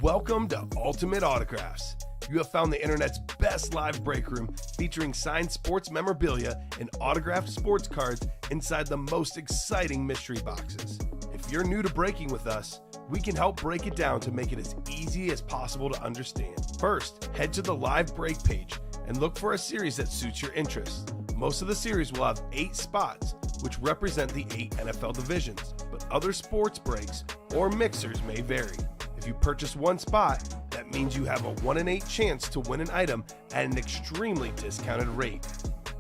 Welcome to Ultimate Autographs. You have found the internet's best live break room featuring signed sports memorabilia and autographed sports cards inside the most exciting mystery boxes. If you're new to breaking with us, we can help break it down to make it as easy as possible to understand. First, head to the live break page and look for a series that suits your interests. Most of the series will have 8 spots, which represent the 8 NFL divisions, but other sports breaks or mixers may vary. If you purchase one spot, that means you have a 1 in 8 chance to win an item at an extremely discounted rate.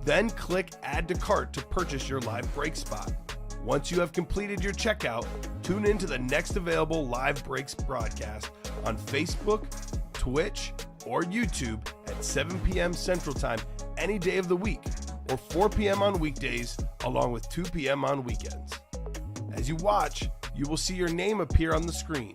Then click Add to Cart to purchase your live break spot. Once you have completed your checkout, tune in to the next available live breaks broadcast on Facebook, Twitch, or YouTube at 7 p.m. Central Time any day of the week, or 4 p.m. on weekdays, along with 2 p.m. on weekends. As you watch, you will see your name appear on the screen.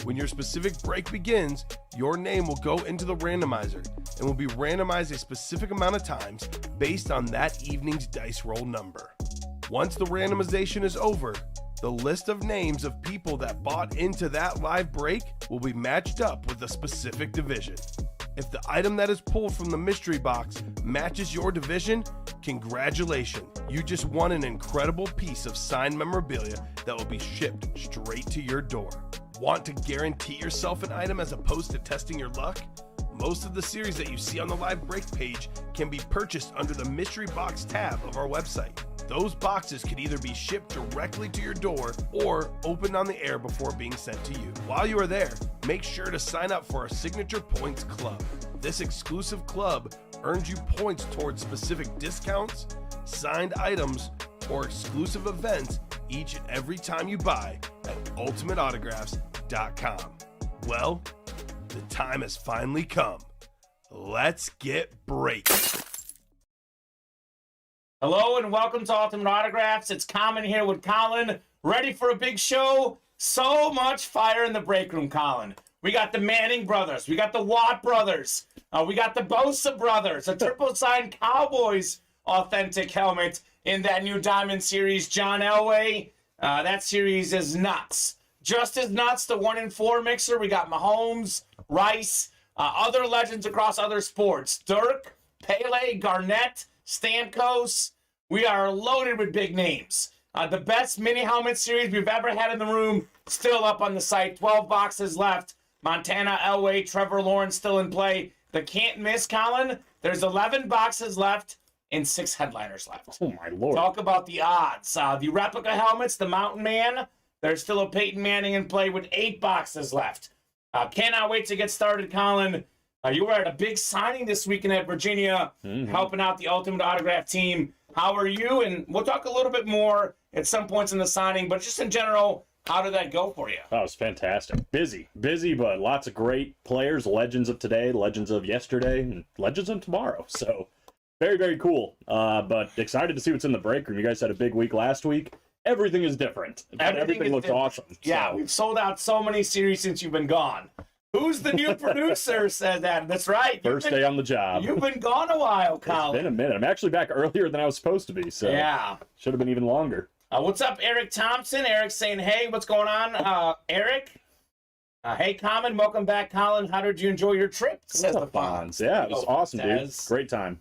When your specific break begins, your name will go into the randomizer and will be randomized a specific amount of times based on that evening's dice roll number. Once the randomization is over, the list of names of people that bought into that live break will be matched up with a specific division. If the item that is pulled from the mystery box matches your division, congratulations, you just won an incredible piece of signed memorabilia that will be shipped straight to your door. Want to guarantee yourself an item as opposed to testing your luck? Most of the series that you see on the live break page can be purchased under the mystery box tab of our website. Those boxes could either be shipped directly to your door or opened on the air before being sent to you. While you are there, make sure to sign up for our Signature Points Club. This exclusive club earns you points towards specific discounts, signed items, or exclusive events each and every time you buy at ultimateautographs.com. Well, the time has finally come. Let's get breaking. Hello and welcome to Ultimate Autographs. It's Kamen here with Colin. Ready for a big show? So much fire in the break room, Colin. We got the Manning brothers. We got the Watt brothers. We got the Bosa brothers. A triple signed Cowboys authentic helmet in that new Diamond Series. John Elway. That series is nuts. Just as nuts, the 1 in 4 mixer. We got Mahomes, Rice, other legends across other sports. Dirk, Pele, Garnett, Stamkos. We are loaded with big names. The best mini helmet series we've ever had in the room, still up on the site. 12 boxes left. Montana, Elway, Trevor Lawrence still in play. The can't miss, Colin. There's 11 boxes left and 6 headliners left. Oh, my Lord. Talk about the odds. The replica helmets, the Mountain Man, there's still a Peyton Manning in play with 8 boxes left. Cannot wait to get started, Colin. You were at a big signing this weekend at Virginia, helping out the Ultimate Autograph team. How are you? And we'll talk a little bit more at some points in the signing, but just in general, how did that go for you? Oh, it was fantastic. Busy, but lots of great players, legends of today, legends of yesterday, and legends of tomorrow. So very, very cool. But excited to see what's in the break room. You guys had a big week last week. Everything is different. Everything looks awesome. Yeah, we've sold out so many series since you've been gone. Who's the new producer? Said that. That's right. First day on the job. You've been gone a while, Colin. It's been a minute. I'm actually back earlier than I was supposed to be, so yeah, should have been even longer. What's up, Eric Thompson? Eric's saying, hey, what's going on? Eric? Hey, Kamen, welcome back, Colin. How did you enjoy your trip? Says the Fonz. Yeah, it was awesome, dude. Great time.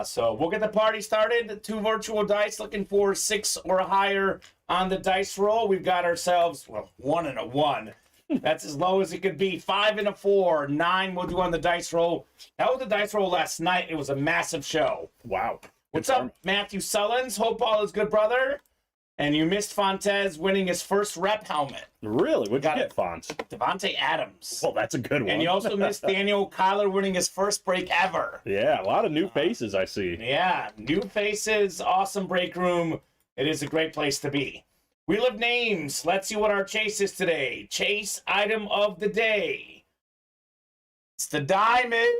So we'll get the party started. 2 virtual dice, looking for 6 or higher on the dice roll. We've got ourselves, 1 and a 1. That's as low as it could be. 5 and a 4. 9 we'll do on the dice roll. That was the dice roll last night. It was a massive show. Wow. What's up, Matthew Sullins? Hope all is good, brother. And you missed Fontes winning his first rep helmet. Really? What'd you get, Fonz? Devontae Adams. Well, that's a good one. And you also missed Daniel Kyler winning his first break ever. Yeah, a lot of new faces I see. Yeah, new faces, awesome break room. It is a great place to be. Wheel of Names. Let's see what our chase is today. Chase item of the day. It's the Diamonds.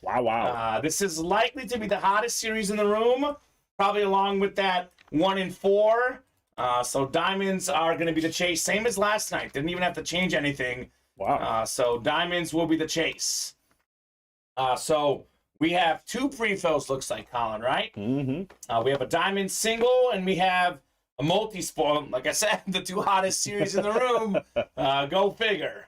Wow. This is likely to be the hottest series in the room, probably along with that 1 in 4. So Diamonds are going to be the chase, same as last night. Didn't even have to change anything. Wow. So Diamonds will be the chase. So we have 2 pre-fills, looks like, Colin, right? Mm-hmm. We have a Diamond single, and we have a multi-sport. Like I said, the two hottest series in the room. Go figure.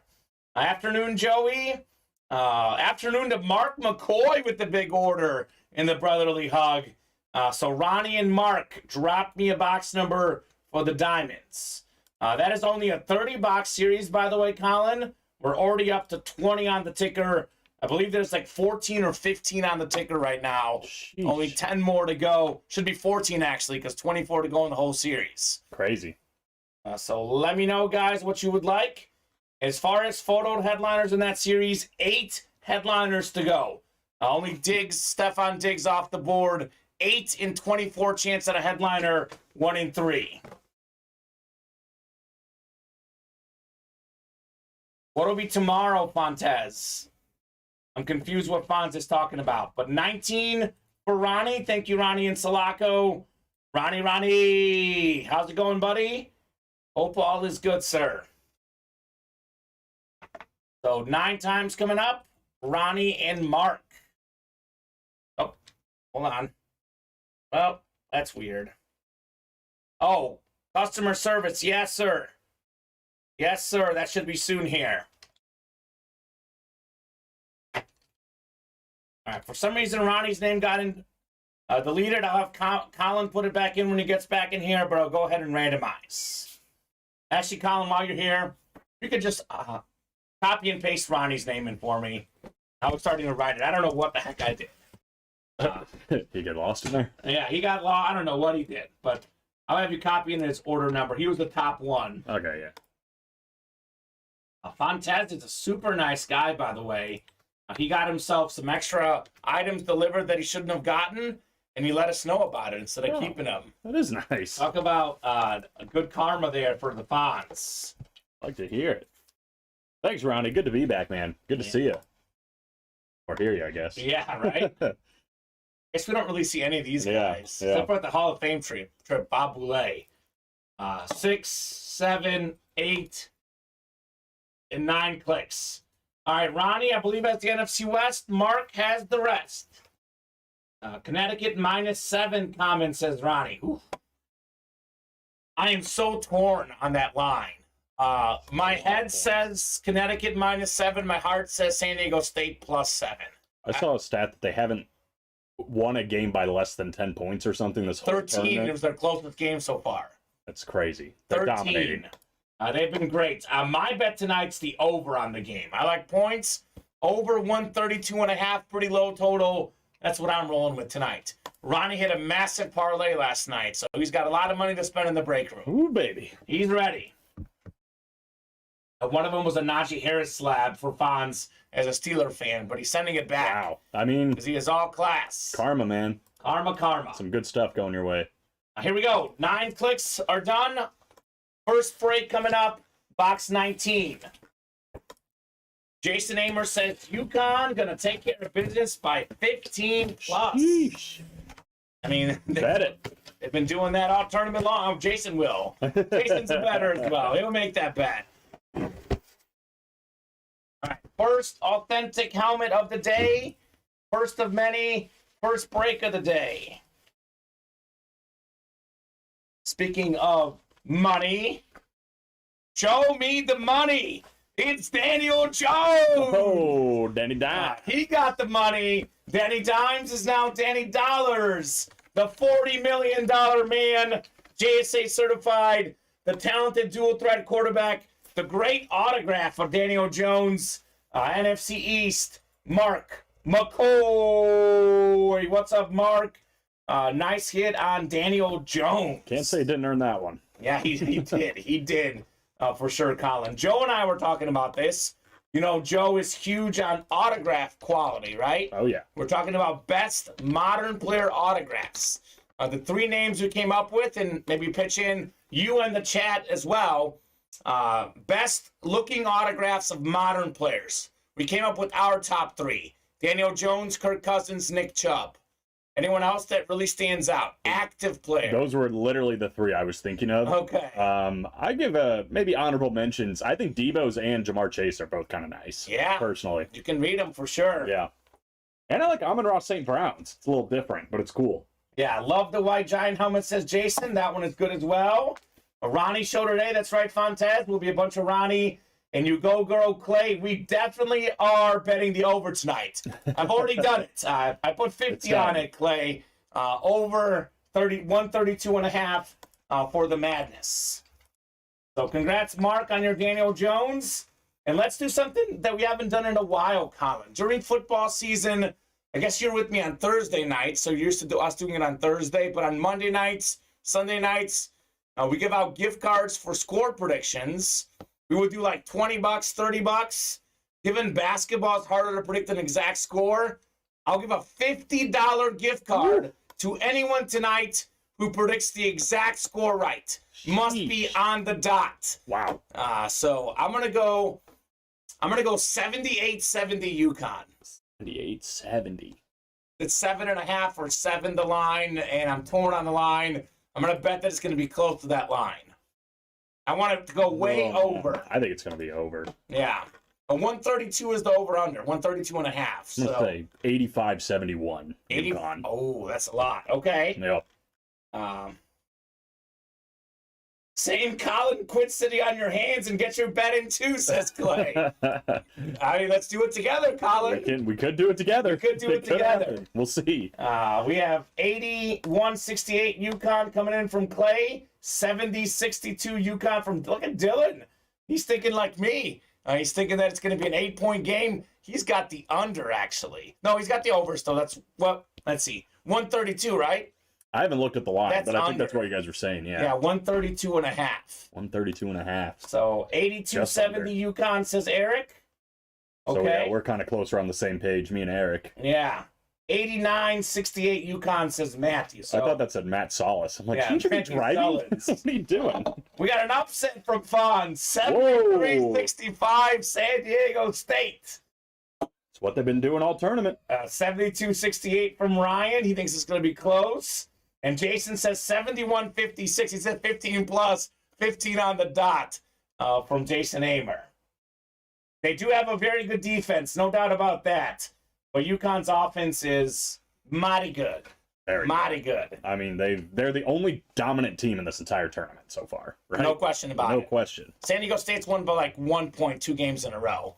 Afternoon, Joey. Afternoon to Mark McCoy with the big order in the brotherly hug. So Ronnie and Mark dropped me a box number for the Diamonds. That is only a 30-box series, by the way, Colin. We're already up to 20 on the ticker. I believe there's like 14 or 15 on the ticker right now. Sheesh. Only 10 more to go. Should be 14, actually, because 24 to go in the whole series. Crazy. So let me know, guys, what you would like. As far as photo headliners in that series, 8 headliners to go. Only Stefan Diggs off the board. 8 in 24 chance at a headliner, 1 in 3. What'll be tomorrow, Fontez? I'm confused what Fonz is talking about. But 19 for Ronnie. Thank you, Ronnie and Sulaco. Ronnie, how's it going, buddy? Hope all is good, sir. So 9 times coming up. Ronnie and Mark. Oh, hold on. Well, that's weird. Oh, customer service. Yes, sir. Yes, sir. That should be soon here. All right. For some reason, Ronnie's name got deleted. I'll have Colin put it back in when he gets back in here, but I'll go ahead and randomize. Actually, Colin, while you're here, you could just copy and paste Ronnie's name in for me. I was starting to write it. I don't know what the heck I did. He get lost in there? Yeah, he got lost. I don't know what he did, but I'll have you copy in his order number. He was the top one. Okay, yeah. Fontez is a super nice guy, by the way. He got himself some extra items delivered that he shouldn't have gotten, and he let us know about it instead of keeping them. That is nice. Talk about a good karma there for the Fonz. Like to hear it. Thanks, Ronnie. Good to be back, man. Good to see you. Or hear you, I guess. Yeah, right? Guess we don't really see any of these guys. Yeah. Except for at the Hall of Fame trip Bob Boulay. 6, 7, 8, and 9 clicks. All right, Ronnie, I believe that's the NFC West. Mark has the rest. Connecticut -7 comment, says Ronnie. Ooh. I am so torn on that line. My head says Connecticut -7. My heart says San Diego State +7. I saw a stat that they haven't won a game by less than 10 points or something this whole 13. tournament. It was their closest game so far. That's crazy. They're 13. dominating. They've been great. My bet tonight's the over on the game. I like points. Over 132.5, pretty low total. That's what I'm rolling with tonight. Ronnie hit a massive parlay last night, so he's got a lot of money to spend in the break room. Ooh, baby. He's ready. One of them was a Najee Harris slab for Fonz as a Steeler fan, but he's sending it back. Wow. I mean, Because he is all class. karma, man. Karma. Some good stuff going your way. Here we go. 9 clicks are done. First break coming up. Box 19. Jason Amer says, UConn going to take care of business by 15 plus. Sheesh. I mean, Bet it. they've been doing that all tournament long. Jason will. Jason's a better as well. He'll make that bet. All right. First authentic helmet of the day. First of many. First break of the day. Speaking of money, show me the money. It's Daniel Jones. Oh, Danny Dime. He got the money. Danny Dimes is now Danny Dollars. The $40 million man, JSA certified, the talented dual threat quarterback, the great autograph of Daniel Jones, NFC East, Mark McCoy. What's up, Mark? Nice hit on Daniel Jones. Can't say he didn't earn that one. Yeah, he did. He did, for sure, Colin. Joe and I were talking about this. You know, Joe is huge on autograph quality, right? Oh, yeah. We're talking about best modern player autographs. The 3 names we came up with, and maybe pitch in you and the chat as well. Best looking autographs of modern players. We came up with our top 3. Daniel Jones, Kirk Cousins, Nick Chubb. Anyone else that really stands out? Active player. Those were literally the 3 I was thinking of. Okay. I give maybe honorable mentions. I think Debo's and Jamar Chase are both kind of nice. Yeah. Personally. You can read them for sure. Yeah. And I like Amon-Ra St. Brown's. It's a little different, but it's cool. Yeah, love the white giant helmet, says Jason. That one is good as well. A Ronnie show today. That's right, Fontez. Will be a bunch of Ronnie. And you go, girl, Clay. We definitely are betting the over tonight. I've already done it. I put 50 on it, Clay. Over 132.5 for the madness. So congrats, Mark, on your Daniel Jones. And let's do something that we haven't done in a while, Colin. During football season, I guess you're with me on Thursday nights, so you're used to us doing it on Thursday. But on Monday nights, Sunday nights, we give out gift cards for score predictions. We would do like $20, $30. Given basketball is harder to predict an exact score, I'll give a $50 gift card to anyone tonight who predicts the exact score right. Must be on the dot. Wow. So I'm gonna go 78-70 UConn. 78-70. It's 7.5 or 7 the line, and I'm torn on the line. I'm gonna bet that it's gonna be close to that line. I want it to go way over. I think it's gonna be over. Yeah. A 132 is the over-under, 132.5. I'm gonna say 85-71. 80. UConn. Oh, that's a lot. Okay. Yep. Saying Colin, quit sitting on your hands and get your bet in too, says Clay. I mean, let's do it together, Colin. We could do it together. We could do it together. Happen. We'll see. We have 81-68 UConn coming in from Clay. 70-62 UConn from, look at Dylan. He's thinking like me. He's thinking that it's going to be an 8-point game. He's got the under, actually. No, he's got the over still. That's, well, let's see. 132, right? I haven't looked at the line, That's but I think under. that's what you guys were saying. Yeah. Yeah, 132.5. 132.5. So 82-70 UConn, says Eric. Okay. So yeah, we're kind of closer on the same page, me and Eric. Yeah. 89-68 UConn, says Matthew. So I thought that said Matt Solis. I'm like, yeah, can't you be Matthew driving? Solis. What are you doing? we got an upset from Fawn. 73-65 San Diego State. It's what they've been doing all tournament. 72-68 from Ryan. He thinks it's going to be close. And Jason says 71-56. He said 15 plus, 15 on the dot from Jason Amer. They do have a very good defense, no doubt about that. But UConn's offense is mighty good. Mighty good. I mean, they're the only dominant team in this entire tournament so far, right? No question about it. No question. San Diego State's won by like 1 point 2 games in a row.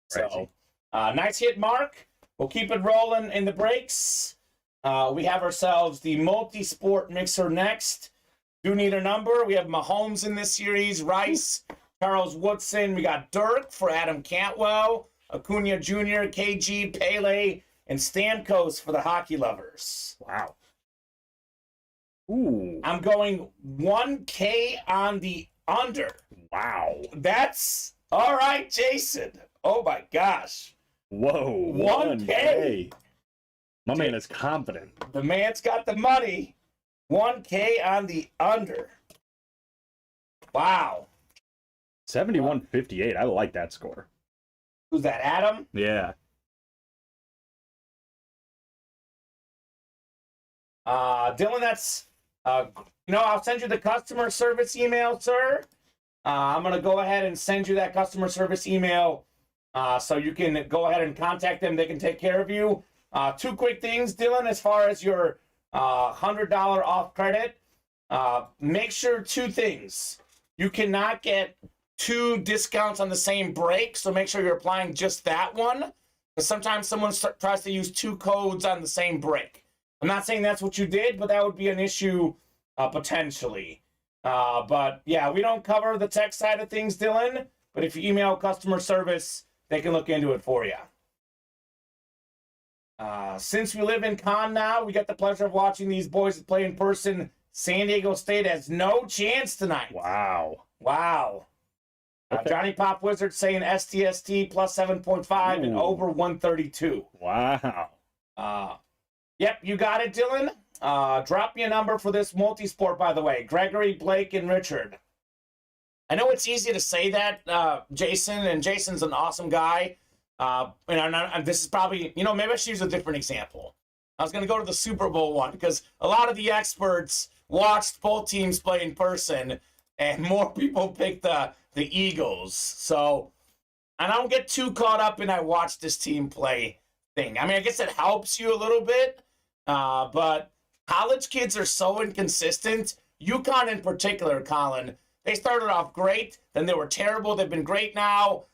So, nice hit, Mark. We'll keep it rolling in the breaks. We have ourselves the multi-sport mixer next. Do need a number. We have Mahomes in this series, Rice, Charles Woodson. We got Dirk for Adam Cantwell, Acuna Jr., KG, Pele, and Stamkos for the hockey lovers. Wow. Ooh. I'm going 1K on the under. Wow. That's all right, Jason. Oh my gosh. Whoa. 1K. My man is confident. The man's got the money. 1K on the under. Wow. 71-58. I like that score. Who's that, Adam? Yeah. Dylan, that's, I'll send you the customer service email, sir. I'm going to go ahead and send you that customer service email so you can go ahead and contact them. They can take care of you. 2 quick things, Dylan, as far as your $100 off credit. Make sure 2 things. You cannot get 2 discounts on the same break, so make sure you're applying just that one. Because sometimes someone tries to use 2 codes on the same break. I'm not saying that's what you did, but that would be an issue potentially. But yeah, we don't cover the tech side of things, Dylan. But if you email customer service, they can look into it for you. Since we live in Con now, we got the pleasure of watching these boys play in person. San Diego State has no chance tonight. Wow. Okay. Johnny Pop Wizard saying STST plus 7.5 and over 132. Wow. Yep, you got it, Dylan. Drop me a number for this multi-sport, by the way. Gregory, Blake, and Richard. I know it's easy to say that, Jason, and Jason's an awesome guy. And this is probably, maybe I should use a different example. I was going to go to the Super Bowl one because a lot of the experts watched both teams play in person, and more people picked the Eagles. So, and I don't get too caught up in I watched this team play thing. I mean, I guess it helps you a little bit, but College kids are so inconsistent. UConn in particular, Colin, they started off great, then they were terrible. They've been great now.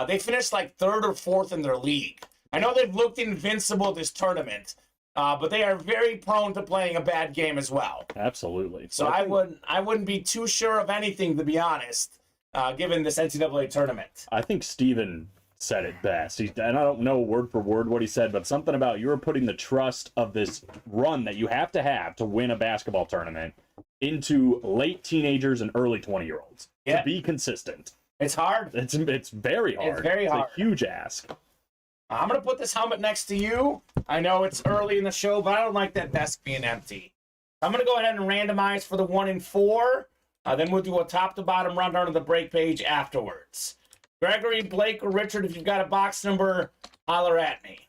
They finished like 3rd or 4th in their league. I know they've looked invincible this tournament, but they are very prone to playing a bad game as well. Absolutely. So I wouldn't be too sure of anything, to be honest, given this NCAA tournament. I think Steven said it best. And I don't know word for word what he said, but something about you're putting the trust of this run that you have to win a basketball tournament into late teenagers and early 20-year-olds to be consistent. It's hard. It's very hard. It's very hard. It's a huge ask. I'm going to put this helmet next to you. I know it's early in the show, but I don't like that desk being empty. I'm going to go ahead and randomize for the 1 and 4. Then we'll do a top-to-bottom rundown of the break page afterwards. Gregory, Blake, or Richard, if you've got a box number, holler at me.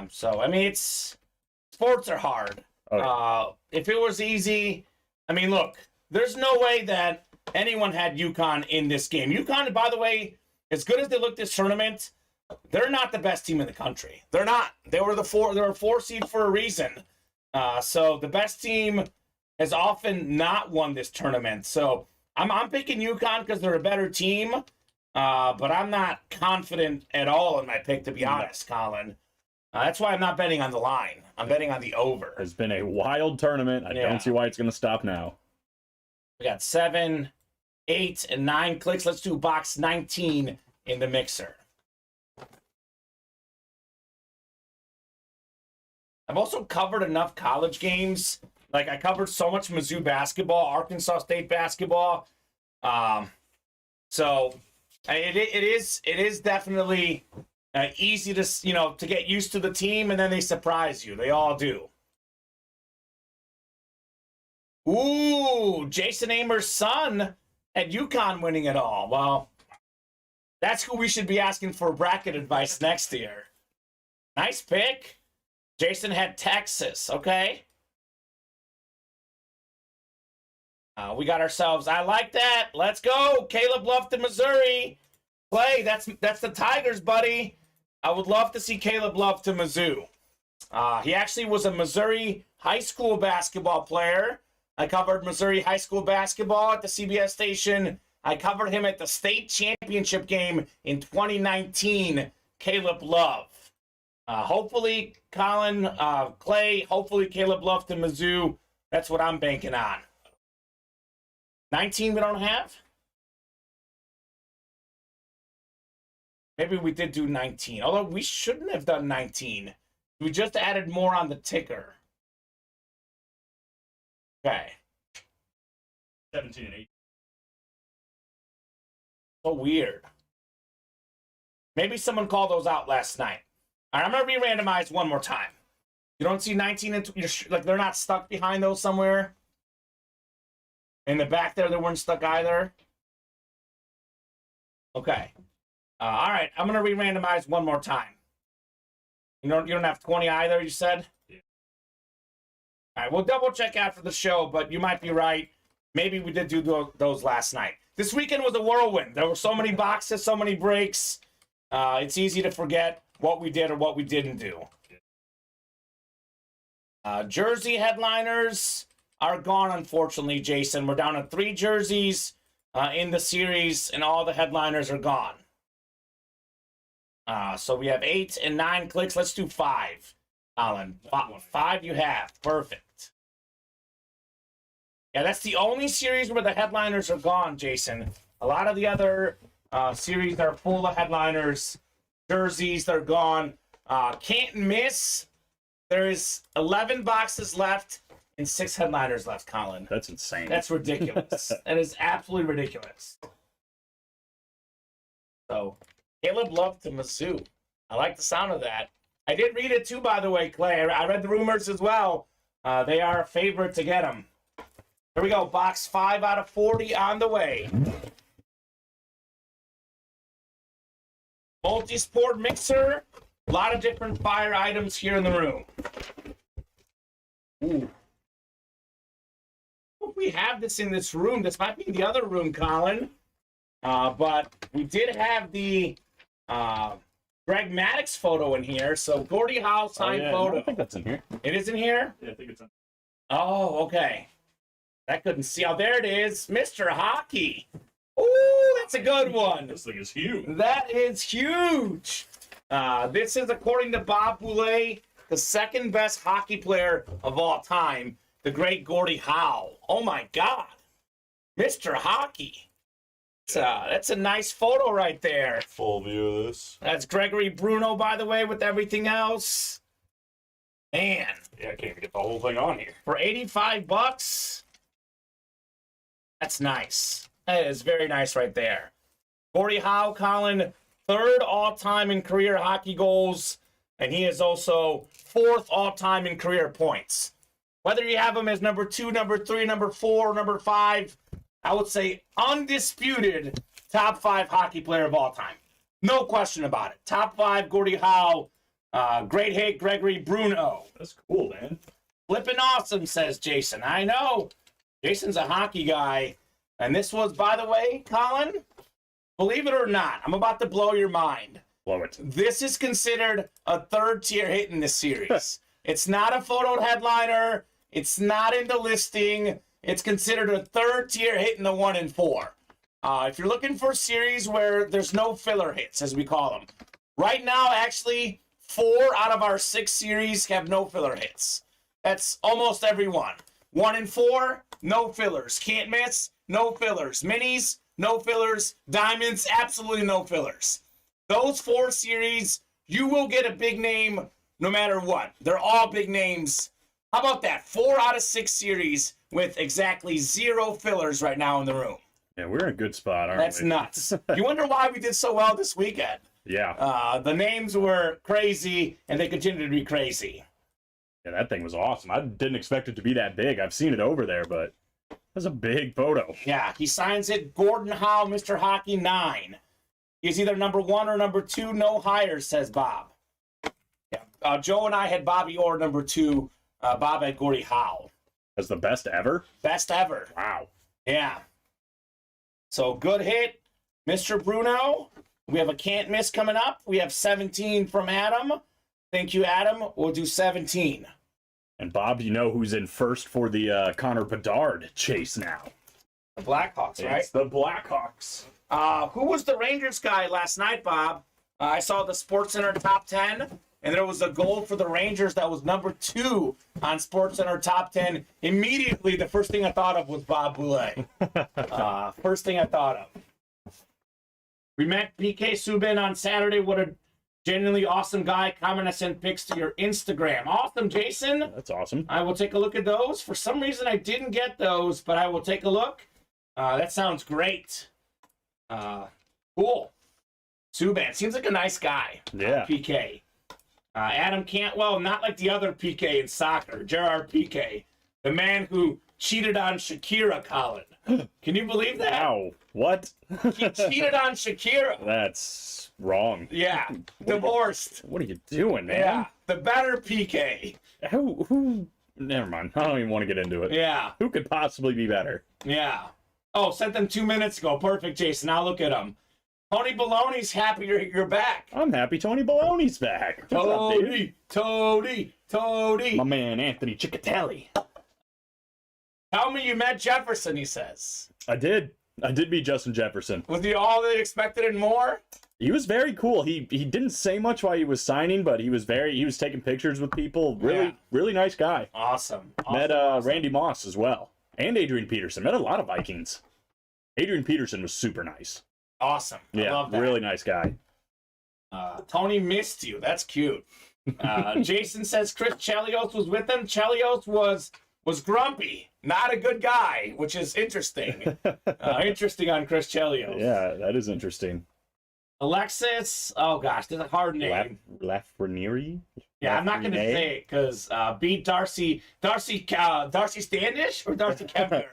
So, I mean, sports are hard. Okay. If it was easy, I mean, look, there's no way that anyone had UConn in this game. UConn, by the way, as good as they look this tournament, they're not the best team in the country. They're not. They were a 4 seed for a reason. So the best team has often not won this tournament. So I'm picking UConn because they're a better team, but I'm not confident at all in my pick, to be honest, Colin. That's why I'm not betting on the line. I'm betting on the over. It's been a wild tournament. I don't see why it's going to stop now. We got 7, 8, and 9 clicks. Let's do box 19 in the mixer. I've also covered enough college games. Like, I covered so much Mizzou basketball, Arkansas State basketball. So it is definitely easy to, to get used to the team, and then they surprise you. They all do. Ooh, Jason Amer's son at UConn winning it all. Well, that's who we should be asking for bracket advice next year. Nice pick. Jason had Texas, okay? We got ourselves, I like that. Let's go. Caleb Love to Missouri. Play, that's the Tigers, buddy. I would love to see Caleb Love to Mizzou. He actually was a Missouri high school basketball player. I covered Missouri high school basketball at the CBS station. I covered him at the state championship game in 2019, Caleb Love. Hopefully, Colin, Clay, hopefully Caleb Love to Mizzou. That's what I'm banking on. 19 we don't have? Maybe we did do 19. Although we shouldn't have done 19. We just added more on the ticker. Okay. 17 and 8. So weird. Maybe someone called those out last night. All right, I'm going to re-randomize one more time. You don't see 19 and like they're not stuck behind those somewhere? In the back there, they weren't stuck either? Okay. All right, I'm going to re-randomize one more time. You don't have 20 either, you said? Yeah. All right, we'll double check after the show, but you might be right. Maybe we did do those last night. This weekend was a whirlwind. There were so many boxes, so many breaks. It's easy to forget what we did or what we didn't do. Jersey headliners are gone, unfortunately, Jason. We're down to 3 jerseys in the series, and all the headliners are gone. So we have 8 and 9 clicks. Let's do 5, Alan. 5 you have. Perfect. Yeah, that's the only series where the headliners are gone, Jason. A lot of the other series are full of headliners. Jerseys, they're gone. Can't miss. There is 11 boxes left and 6 headliners left, Colin. That's insane. That's ridiculous. That is absolutely ridiculous. So, Caleb Love to Mizzou. I like the sound of that. I did read it too, by the way, Clay. I read the rumors as well. They are a favorite to get him. Here we go. Box 5 out of 40 on the way. Multi-sport mixer. A lot of different fire items here in the room. Ooh. Hope we have this in this room. This might be in the other room, Colin. But we did have the Greg Maddox photo in here. So Gordie Howe signed photo. I think that's in here. It is in here? Yeah, I think it's in. Oh, okay. I couldn't see. Oh, there it is. Mr. Hockey. Ooh, that's a good one. This thing is huge. That is huge. This is, according to Bob Boulay, the second best hockey player of all time, the great Gordie Howe. Oh, my God. Mr. Hockey. That's a nice photo right there. Full view of this. That's Gregory Bruno, by the way, with everything else. Man. Yeah, I can't even get the whole thing on here. For $85, that's nice. That is very nice right there. Gordie Howe, Colin, third all-time in career hockey goals, and he is also fourth all-time in career points. Whether you have him as number 2, number 3, number 4, or number 5, I would say undisputed top 5 hockey player of all time. No question about it. Top 5, Gordie Howe. Great hit, Gregory Bruno. That's cool, man. Flippin' awesome, says Jason. I know. Jason's a hockey guy. And this was, by the way, Colin, believe it or not, I'm about to blow your mind. Blow it. This is considered a third-tier hit in this series. It's not a photo headliner. It's not in the listing. It's considered a third-tier hit in the 1 and 4. If you're looking for a series where there's no filler hits, as we call them, right now, actually, 4 out of our 6 series have no filler hits. That's almost every one. 1 and 4, no fillers. Can't miss, no fillers. Minis, no fillers. Diamonds, absolutely no fillers. Those 4 series, you will get a big name no matter what. They're all big names. How about that? 4 out of 6 series with exactly 0 fillers right now in the room. Yeah, we're in a good spot, aren't That's we? nuts. You wonder why we did so well this weekend. Yeah. The names were crazy, and they continue to be crazy. Yeah, that thing was awesome. I didn't expect it to be that big. I've seen it over there, but that's a big photo. Yeah, he signs it Gordon Howe, Mr. Hockey 9. He's either number 1 or number 2, no higher, says Bob. Yeah, Joe and I had Bobby Orr number 2. Bob had Gordie Howe. That's the best ever? Best ever. Wow. Yeah. So good hit, Mr. Bruno. We have a can't miss coming up. We have 17 from Adam. Thank you, Adam. We'll do 17. And Bob, you know who's in first for the Connor Bedard chase now? The Blackhawks, right? It's the Blackhawks. Who was the Rangers guy last night, Bob? I saw the SportsCenter top 10, and there was a goal for the Rangers that was number 2 on SportsCenter top 10. Immediately, the first thing I thought of was Bob Boulay. First thing I thought of. We met PK Subban on Saturday. What a genuinely awesome guy. Comment, I sent pics to your Instagram. Awesome, Jason. That's awesome. I will take a look at those. For some reason, I didn't get those, but I will take a look. That sounds great. Cool. Subban seems like a nice guy. Yeah. PK. Adam Cantwell, not like the other PK in soccer. Gerard PK. The man who cheated on Shakira, Colin. Can you believe that? Wow. What? He cheated on Shakira. That's wrong. Yeah. Divorced. What are you doing, man? Yeah. The better PK. Who? Never mind. I don't even want to get into it. Yeah. Who could possibly be better? Yeah. Oh, sent them 2 minutes ago. Perfect, Jason. I'll look at them. Tony Baloney's happy you're back. I'm happy Tony Baloney's back. What's up, dude? Tony. My man Anthony Ciccatelli. Tell me you met Jefferson, he says. I did meet Justin Jefferson. Was he all they expected and more? He was very cool. He didn't say much while he was signing, but he was taking pictures with people. Really nice guy. Awesome. Met Randy Moss as well. And Adrian Peterson. Met a lot of Vikings. Adrian Peterson was super nice. Awesome. I love that. Really nice guy. Tony missed you. That's cute. Jason says Chris Chelios was with him. Chelios was grumpy. Not a good guy, which is interesting. Interesting on Chris Chelios. Yeah, that is interesting. Alexis, oh gosh, that's a hard name. Lafreniere? Yeah, I'm not going to say it because beat Darcy Standish or Darcy Kempner?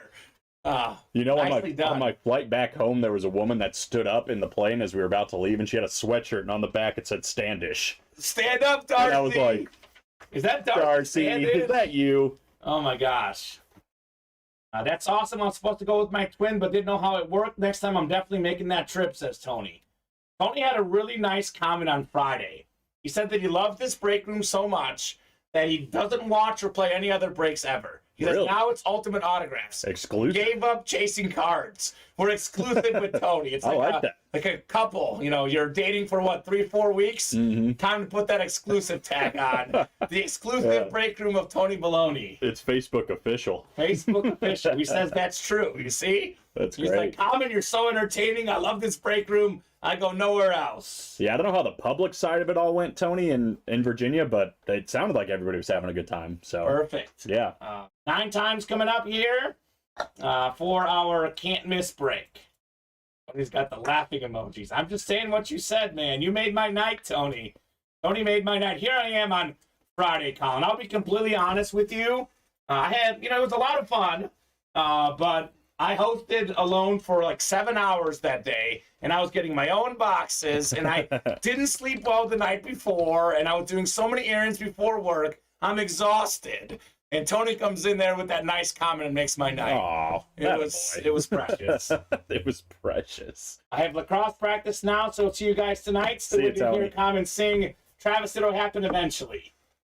You know, on my flight back home, there was a woman that stood up in the plane as we were about to leave, and she had a sweatshirt, and on the back it said Standish. Stand up, Darcy! And I was like, is that Darcy, is that you? Oh my gosh. That's awesome. I was supposed to go with my twin, but didn't know how it worked. Next time, I'm definitely making that trip, says Tony. Tony had a really nice comment on Friday. He said that he loved this break room so much that he doesn't watch or play any other breaks ever. He says now it's ultimate autographs. Exclusive. Gave up chasing cards. We're exclusive with Tony. It's like, like a couple. You know, you're dating for what, 3-4 weeks? Mm-hmm. Time to put that exclusive tag on. The exclusive break room of Tony Baloney. It's Facebook official. Facebook official. He says that's true. You see? That's He's great. like, Kamen, you're so entertaining. I love this break room. I go nowhere else. Yeah, I don't know how the public side of it all went, Tony, in Virginia, but it sounded like everybody was having a good time. So Perfect. Yeah. 9 times coming up here for our can't miss break. Tony's got the laughing emojis. I'm just saying what you said, man. You made my night, Tony. Tony made my night. Here I am on Friday, Colin. I'll be completely honest with you. I had, it was a lot of fun, but I hosted alone for like 7 hours that day, and I was getting my own boxes, and I didn't sleep well the night before, and I was doing so many errands before work. I'm exhausted. And Tony comes in there with that nice comment and makes my night. Oh, it was precious. It was precious. I have lacrosse practice now, so see you guys tonight. Still with you here, Kamen sing. Travis, it'll happen eventually.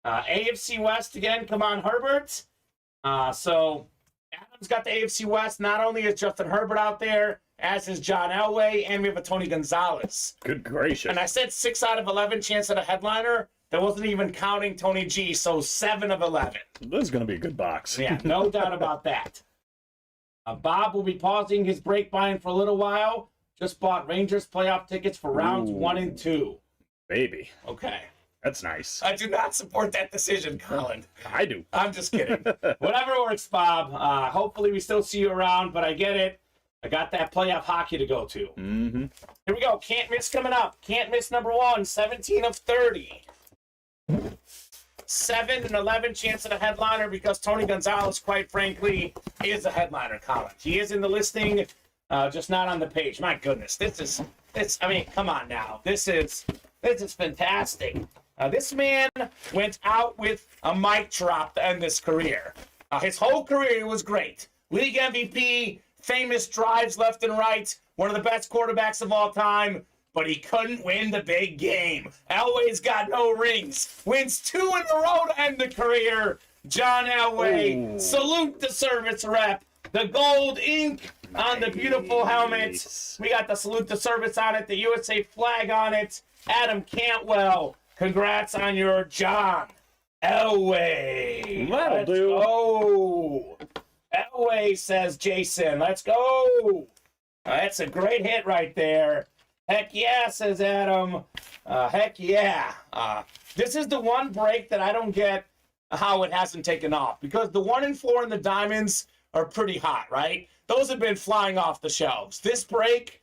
AFC West again, come on, Herbert. So Adam's got the AFC West. Not only is Justin Herbert out there, as is John Elway, and we have a Tony Gonzalez. Good gracious. And I said 6 out of 11 chance at a headliner. That wasn't even counting Tony G, so 7 of 11. This is going to be a good box. Yeah, no doubt about that. Bob will be pausing his break buying for a little while. Just bought Rangers playoff tickets for rounds 1 and 2. Baby. Okay. That's nice. I do not support that decision, Colin. I do. I'm just kidding. Whatever works, Bob. Hopefully we still see you around, but I get it. I got that playoff hockey to go to. Mm-hmm. Here we go. Can't miss coming up. Can't miss number 1, 17 of 30. 7 and 11 chance at a headliner because Tony Gonzalez, quite frankly, is a headliner, Colin. He is in the listing, just not on the page. My goodness, I mean, come on now. This is fantastic. This man went out with a mic drop to end this career. His whole career was great. League MVP, famous drives left and right, one of the best quarterbacks of all time, but he couldn't win the big game. Elway's got no rings. Wins 2 in a row to end the career. John Elway, salute the service rep. The gold ink on the beautiful helmet. We got the salute the service on it, the USA flag on it. Adam Cantwell, congrats on your John Elway. That'll do. Oh, Elway, says Jason. Let's go. That's a great hit right there. Heck yeah, says Adam. Heck yeah. This is the one break that I don't get how it hasn't taken off, because the 1 and 4 and the diamonds are pretty hot, right? Those have been flying off the shelves. This break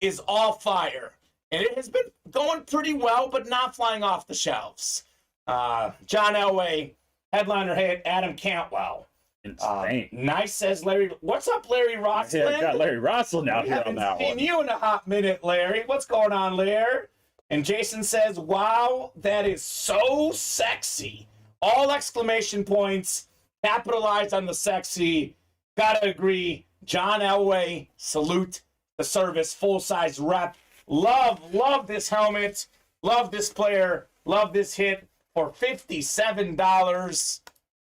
is all fire, and it has been going pretty well, but not flying off the shelves. John Elway, headliner hit, Adam Cantwell. Insane. Nice, says Larry. What's up, Larry Rosslin? Yeah, got Larry Rosslin out here on that one. I haven't seen you in a hot minute, Larry. What's going on, Larry? And Jason says, wow, that is so sexy. All exclamation points, capitalized on the sexy. Gotta agree. John Elway, salute the service, full-size rep. Love this helmet. Love this player. Love this hit for $57.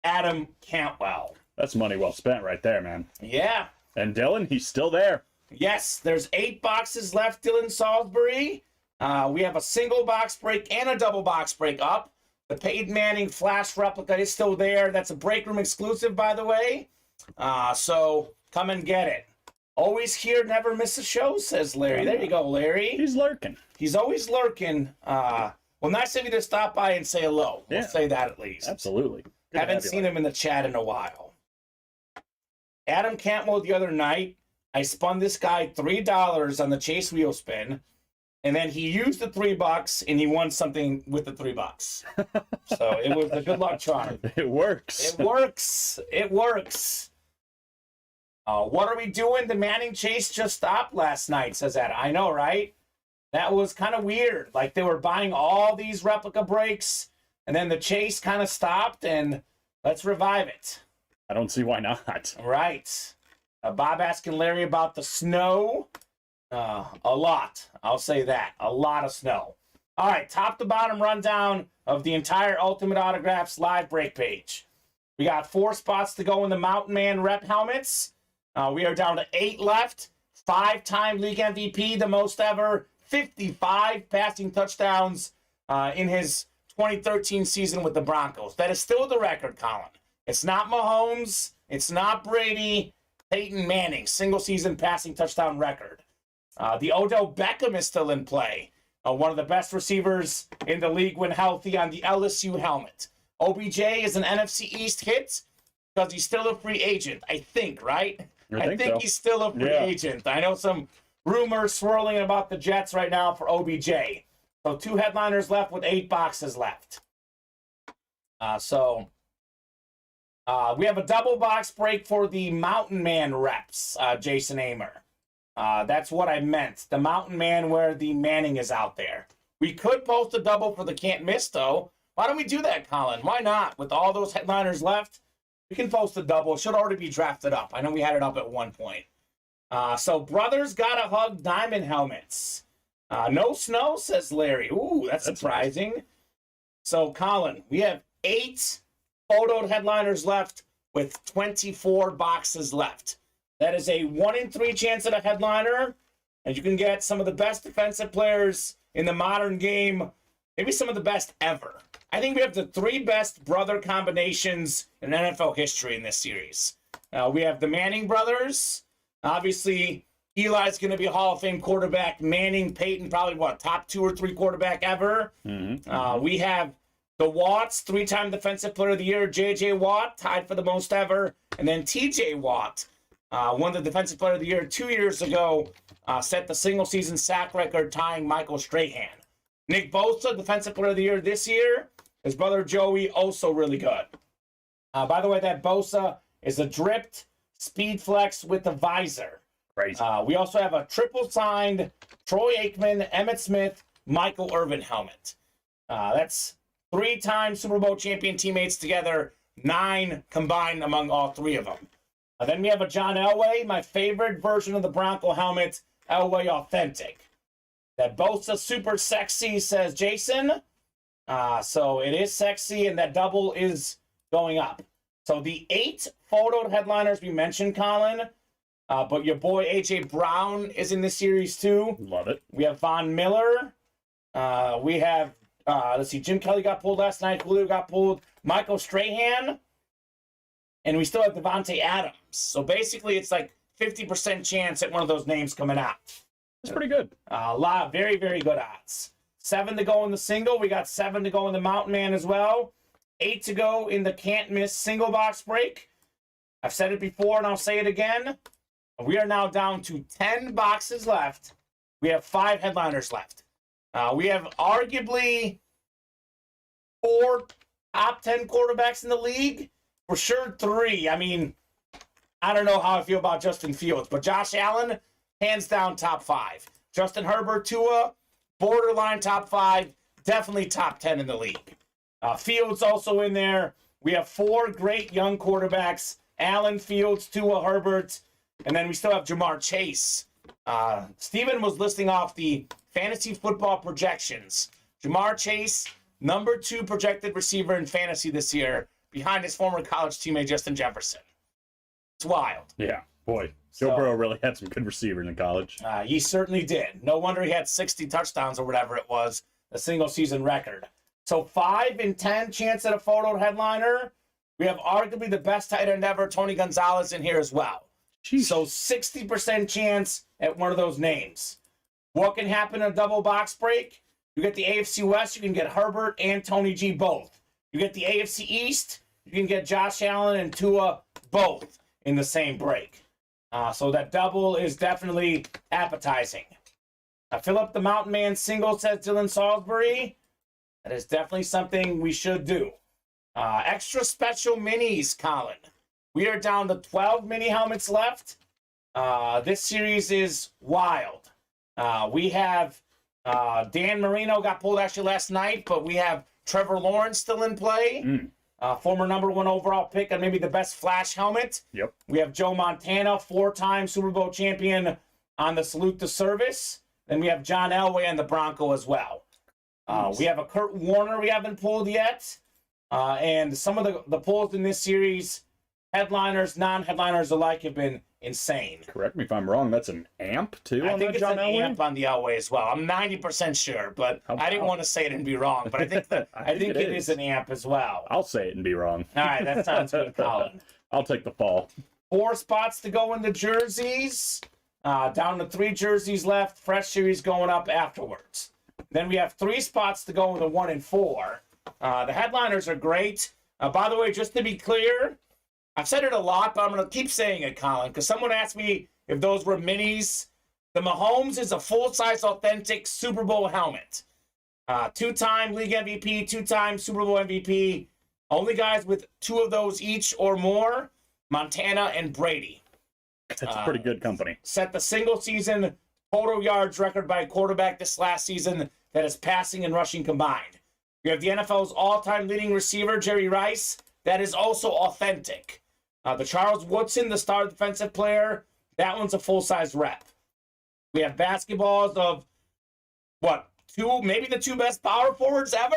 Adam Cantwell. That's money well spent right there, man. Yeah. And Dylan, he's still there. Yes, there's 8 boxes left, Dylan Salisbury. We have a single box break and a double box break up. The Peyton Manning Flash replica is still there. That's a break room exclusive, by the way. So come and get it. Always here, never miss a show, says Larry. There you go, Larry. He's lurking. He's always lurking. Well, nice of you to stop by and say hello. We'll say that at least. Absolutely. Good Haven't seen him in the chat in a while. Adam Cantwell the other night, I spun this guy $3 on the Chase wheel spin, and then he used the $3 and he won something with the $3. So it was a good luck charm. It works. It works. It works. What are we doing? The Manning Chase just stopped last night, says that. I know, right? That was kind of weird. Like they were buying all these replica breaks, and then the Chase kind of stopped, and let's revive it. I don't see why not. Right. Bob asking Larry about the snow. A lot. I'll say that. A lot of snow. All right, top to bottom rundown of the entire Ultimate Autographs live break page. We got 4 spots to go in the Mountain Man rep helmets. We are down to 8 left. 5-time league MVP, the most ever. 55 passing touchdowns in his 2013 season with the Broncos. That is still the record, Colin. It's not Mahomes. It's not Brady. Peyton Manning, single season passing touchdown record. The Odell Beckham is still in play. One of the best receivers in the league when healthy on the LSU helmet. OBJ is an NFC East hit because he's still a free agent, I think, right? I think so. He's still a free agent. I know some rumors swirling about the Jets right now for OBJ. So 2 headliners left with 8 boxes left. We have a double box break for the Mountain Man reps, Jason Amer. That's what I meant. The Mountain Man where the Manning is out there. We could post a double for the can't miss, though. Why don't we do that, Colin? Why not? With all those headliners left, we can post a double. It should already be drafted up. I know we had it up at one point. So Brothers Gotta Hug Diamond helmets. No snow, says Larry. Ooh, that's surprising. Nice. So, Colin, we have 8 photoed headliners left with 24 boxes left. That is a 1 in 3 chance at a headliner, and you can get some of the best defensive players in the modern game, maybe some of the best ever. I think we have the 3 best brother combinations in NFL history in this series. We have the Manning brothers. Obviously, Eli's going to be a Hall of Fame quarterback. Manning, Peyton, probably top 2 or 3 quarterback ever. We have the Watts, 3-time Defensive Player of the Year. J.J. Watt, tied for the most ever. And then T.J. Watt, won the Defensive Player of the Year 2 years ago, set the single-season sack record, tying Michael Strahan. Nick Bosa, Defensive Player of the Year this year. His brother Joey, also really good. By the way, that Bosa is a dripped Speed Flex with a visor. Crazy. We also have a triple-signed Troy Aikman, Emmitt Smith, Michael Irvin helmet. That's 3-time Super Bowl champion teammates together, 9 combined among all 3 of them. Then we have a John Elway, my favorite version of the Bronco helmet, Elway Authentic. That Bosa super sexy, says Jason. So it is sexy, and that double is going up. So the 8 photoed headliners we mentioned, Colin, but your boy A.J. Brown is in this series too. Love it. We have Von Miller. We have, Jim Kelly got pulled last night. Julio got pulled. Michael Strahan. And we still have Devontae Adams. So basically, it's like 50% chance at one of those names coming out. That's pretty good. Very, very good odds. 7 to go in the single. We got 7 to go in the Mountain Man as well. 8 to go in the can't miss single box break. I've said it before and I'll say it again. We are now down to 10 boxes left. We have 5 headliners left. We have arguably 4 top 10 quarterbacks in the league. For sure 3. I mean, I don't know how I feel about Justin Fields, but Josh Allen, hands down top 5. Justin Herbert, Tua, borderline top 5, definitely top 10 in the league. Fields also in there. We have 4 great young quarterbacks, Allen, Fields, Tua, Herbert, and then we still have Jamar Chase. Steven was listing off the fantasy football projections. Jamar Chase, number 2 projected receiver in fantasy this year, behind his former college teammate, Justin Jefferson. It's wild. Yeah, boy. Joe Burrow really had some good receivers in college. He certainly did. No wonder he had 60 touchdowns or whatever it was, a single-season record. So 5 in 10 chance at a photo headliner. We have arguably the best tight end ever, Tony Gonzalez, in here as well. Jeez. So 60% chance at one of those names. What can happen in a double box break? You get the AFC West, you can get Herbert and Tony G both. You get the AFC East, you can get Josh Allen and Tua both in the same break. So that double is definitely appetizing. Philip the Mountain Man single, says Dylan Salisbury. That is definitely something we should do. Extra special minis, Colin. We are down to 12 mini helmets left. This series is wild. We have Dan Marino got pulled actually last night, but we have Trevor Lawrence still in play. Former number 1 overall pick and maybe the best flash helmet. Yep. We have Joe Montana, 4-time Super Bowl champion, on the Salute to Service. Then we have John Elway on the Bronco as well. We have a Kurt Warner we haven't pulled yet. And some of the pulls in this series, headliners, non-headliners alike, have been insane. Correct me if I'm wrong. That's an amp too. I think it's an amp on the Elway as well. I'm 90% sure, but I didn't want to say it and be wrong. But I think I think it is an amp as well. I'll say it and be wrong. All right, that sounds good, Colin. I'll take the fall. 4 spots to go in the jerseys. Down to 3 jerseys left. Fresh series going up afterwards. Then we have 3 spots to go in the 1 and 4. The headliners are great. By the way, just to be clear, I've said it a lot, but I'm going to keep saying it, Colin, because someone asked me if those were minis. The Mahomes is a full-size, authentic Super Bowl helmet. 2-time league MVP, 2-time Super Bowl MVP. Only guys with 2 of those each or more, Montana and Brady. That's pretty good company. Set the single-season total yards record by a quarterback this last season that is passing and rushing combined. You have the NFL's all-time leading receiver, Jerry Rice. That is also authentic. The Charles Woodson, the star defensive player, that one's a full-size rep. We have basketballs of, maybe the 2 best power forwards ever?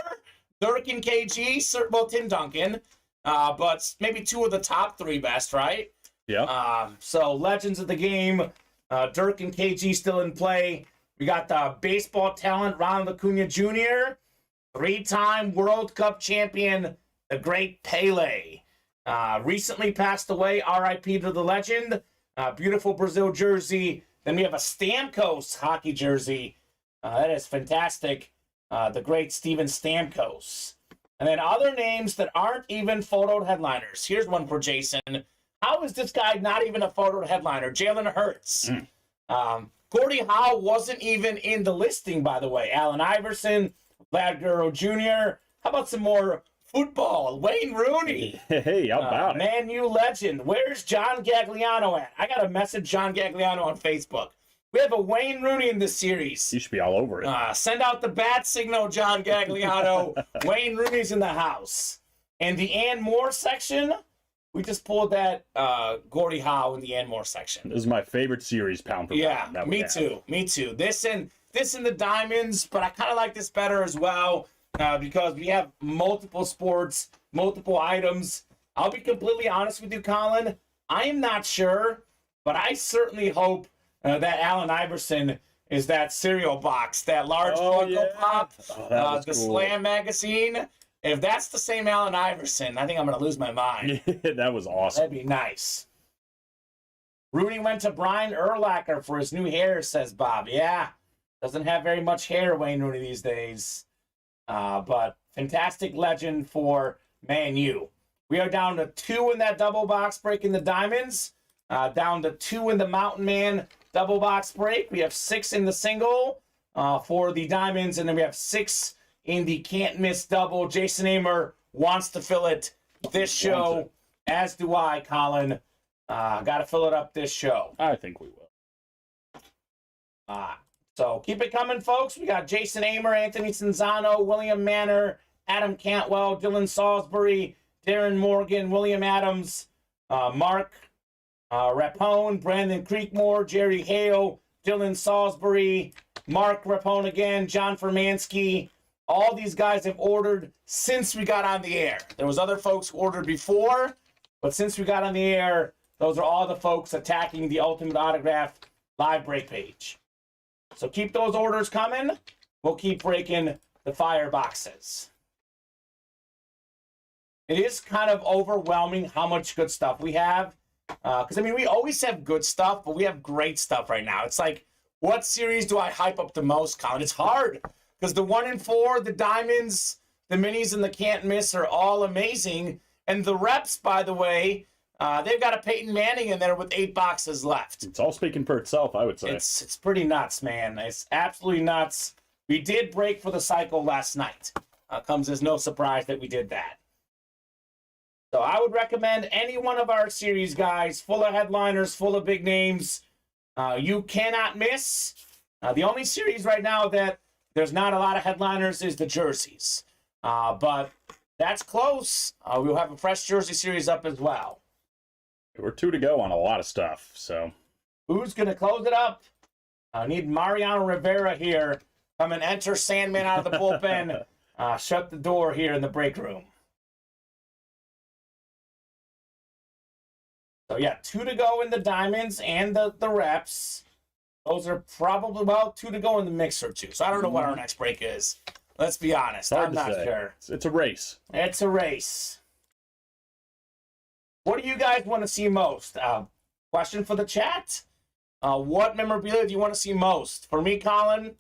Dirk and KG, well, Tim Duncan, but maybe 2 of the top 3 best, right? Yeah. So legends of the game, Dirk and KG still in play. We got the baseball talent, Ronald Acuna Jr., 3-time World Cup champion, the great Pele. Recently passed away, R.I.P. to the legend. Beautiful Brazil jersey. Then we have a Stamkos hockey jersey. That is fantastic. The great Steven Stamkos. And then other names that aren't even photoed headliners. Here's one for Jason. How is this guy not even a photoed headliner? Jalen Hurts. Gordie Howe wasn't even in the listing, by the way. Allen Iverson, Vlad Guerrero Jr. How about some more football? Wayne Rooney. Hey, how about it? Man U legend. Where's John Gagliano at? I got to message John Gagliano on Facebook. We have a Wayne Rooney in this series. You should be all over it. Send out the bat signal, John Gagliano. Wayne Rooney's in the house. And the Ann Moore section, we just pulled that Gordie Howe in the Ann Moore section. This is my favorite series, pound for pound. Yeah, me too. Me too. This and the Diamonds, but I kind of like this better as well because we have multiple sports, multiple items. I'll be completely honest with you, Colin. I am not sure, but I certainly hope that Allen Iverson is that cereal box, that large Funko Pop, the cool. Slam magazine. If that's the same Allen Iverson, I think I'm going to lose my mind. That was awesome. That'd be nice. Rooney went to Brian Urlacher for his new hair, says Bob. Yeah, doesn't have very much hair, Wayne Rooney, these days. But fantastic legend for Man U. We are down to 2 in that double box break in the Diamonds. Down to 2 in the Mountain Man double box break. We have 6 in the single for the Diamonds, and then we have 6 in the can't miss double. Jason Amer wants to fill it this show, as do I, Colin. Got to fill it up this show. I think we will. So keep it coming, folks. We got Jason Amer, Anthony Cinzano, William Manor, Adam Cantwell, Dylan Salisbury, Darren Morgan, William Adams, Mark Rapone, Brandon Creekmore, Jerry Hale, Dylan Salisbury, Mark Rapone again, John Fermansky. All these guys have ordered since we got on the air. There was other folks who ordered before, but since we got on the air, those are all the folks attacking the Ultimate Autograph live break page. So keep those orders coming. We'll keep breaking the fire boxes. It is kind of overwhelming how much good stuff we have. Because, I mean, we always have good stuff, but we have great stuff right now. It's like, what series do I hype up the most, Colin? It's hard. Because the 1 and 4, the Diamonds, the Minis, and the Can't Miss are all amazing. And the reps, by the way, they've got a Peyton Manning in there with 8 boxes left. It's all speaking for itself, I would say. It's pretty nuts, man. It's absolutely nuts. We did break for the cycle last night. Comes as no surprise that we did that. So I would recommend any one of our series, guys, full of headliners, full of big names. You cannot miss. The only series right now that there's not a lot of headliners is the jerseys. But that's close. We'll have a fresh jersey series up as well. We're 2 to go on a lot of stuff, so. Who's going to close it up? I need Mariano Rivera here. Come and enter Sandman out of the bullpen. Shut the door here in the break room. So, yeah, 2 to go in the diamonds and the reps. Those are probably, well, 2 to go in the mixer, too. So, I don't know what our next break is. Let's be honest. I'm not sure. It's a race. It's a race. What do you guys want to see most? Question for the chat. What memorabilia do you want to see most? For me, Colin,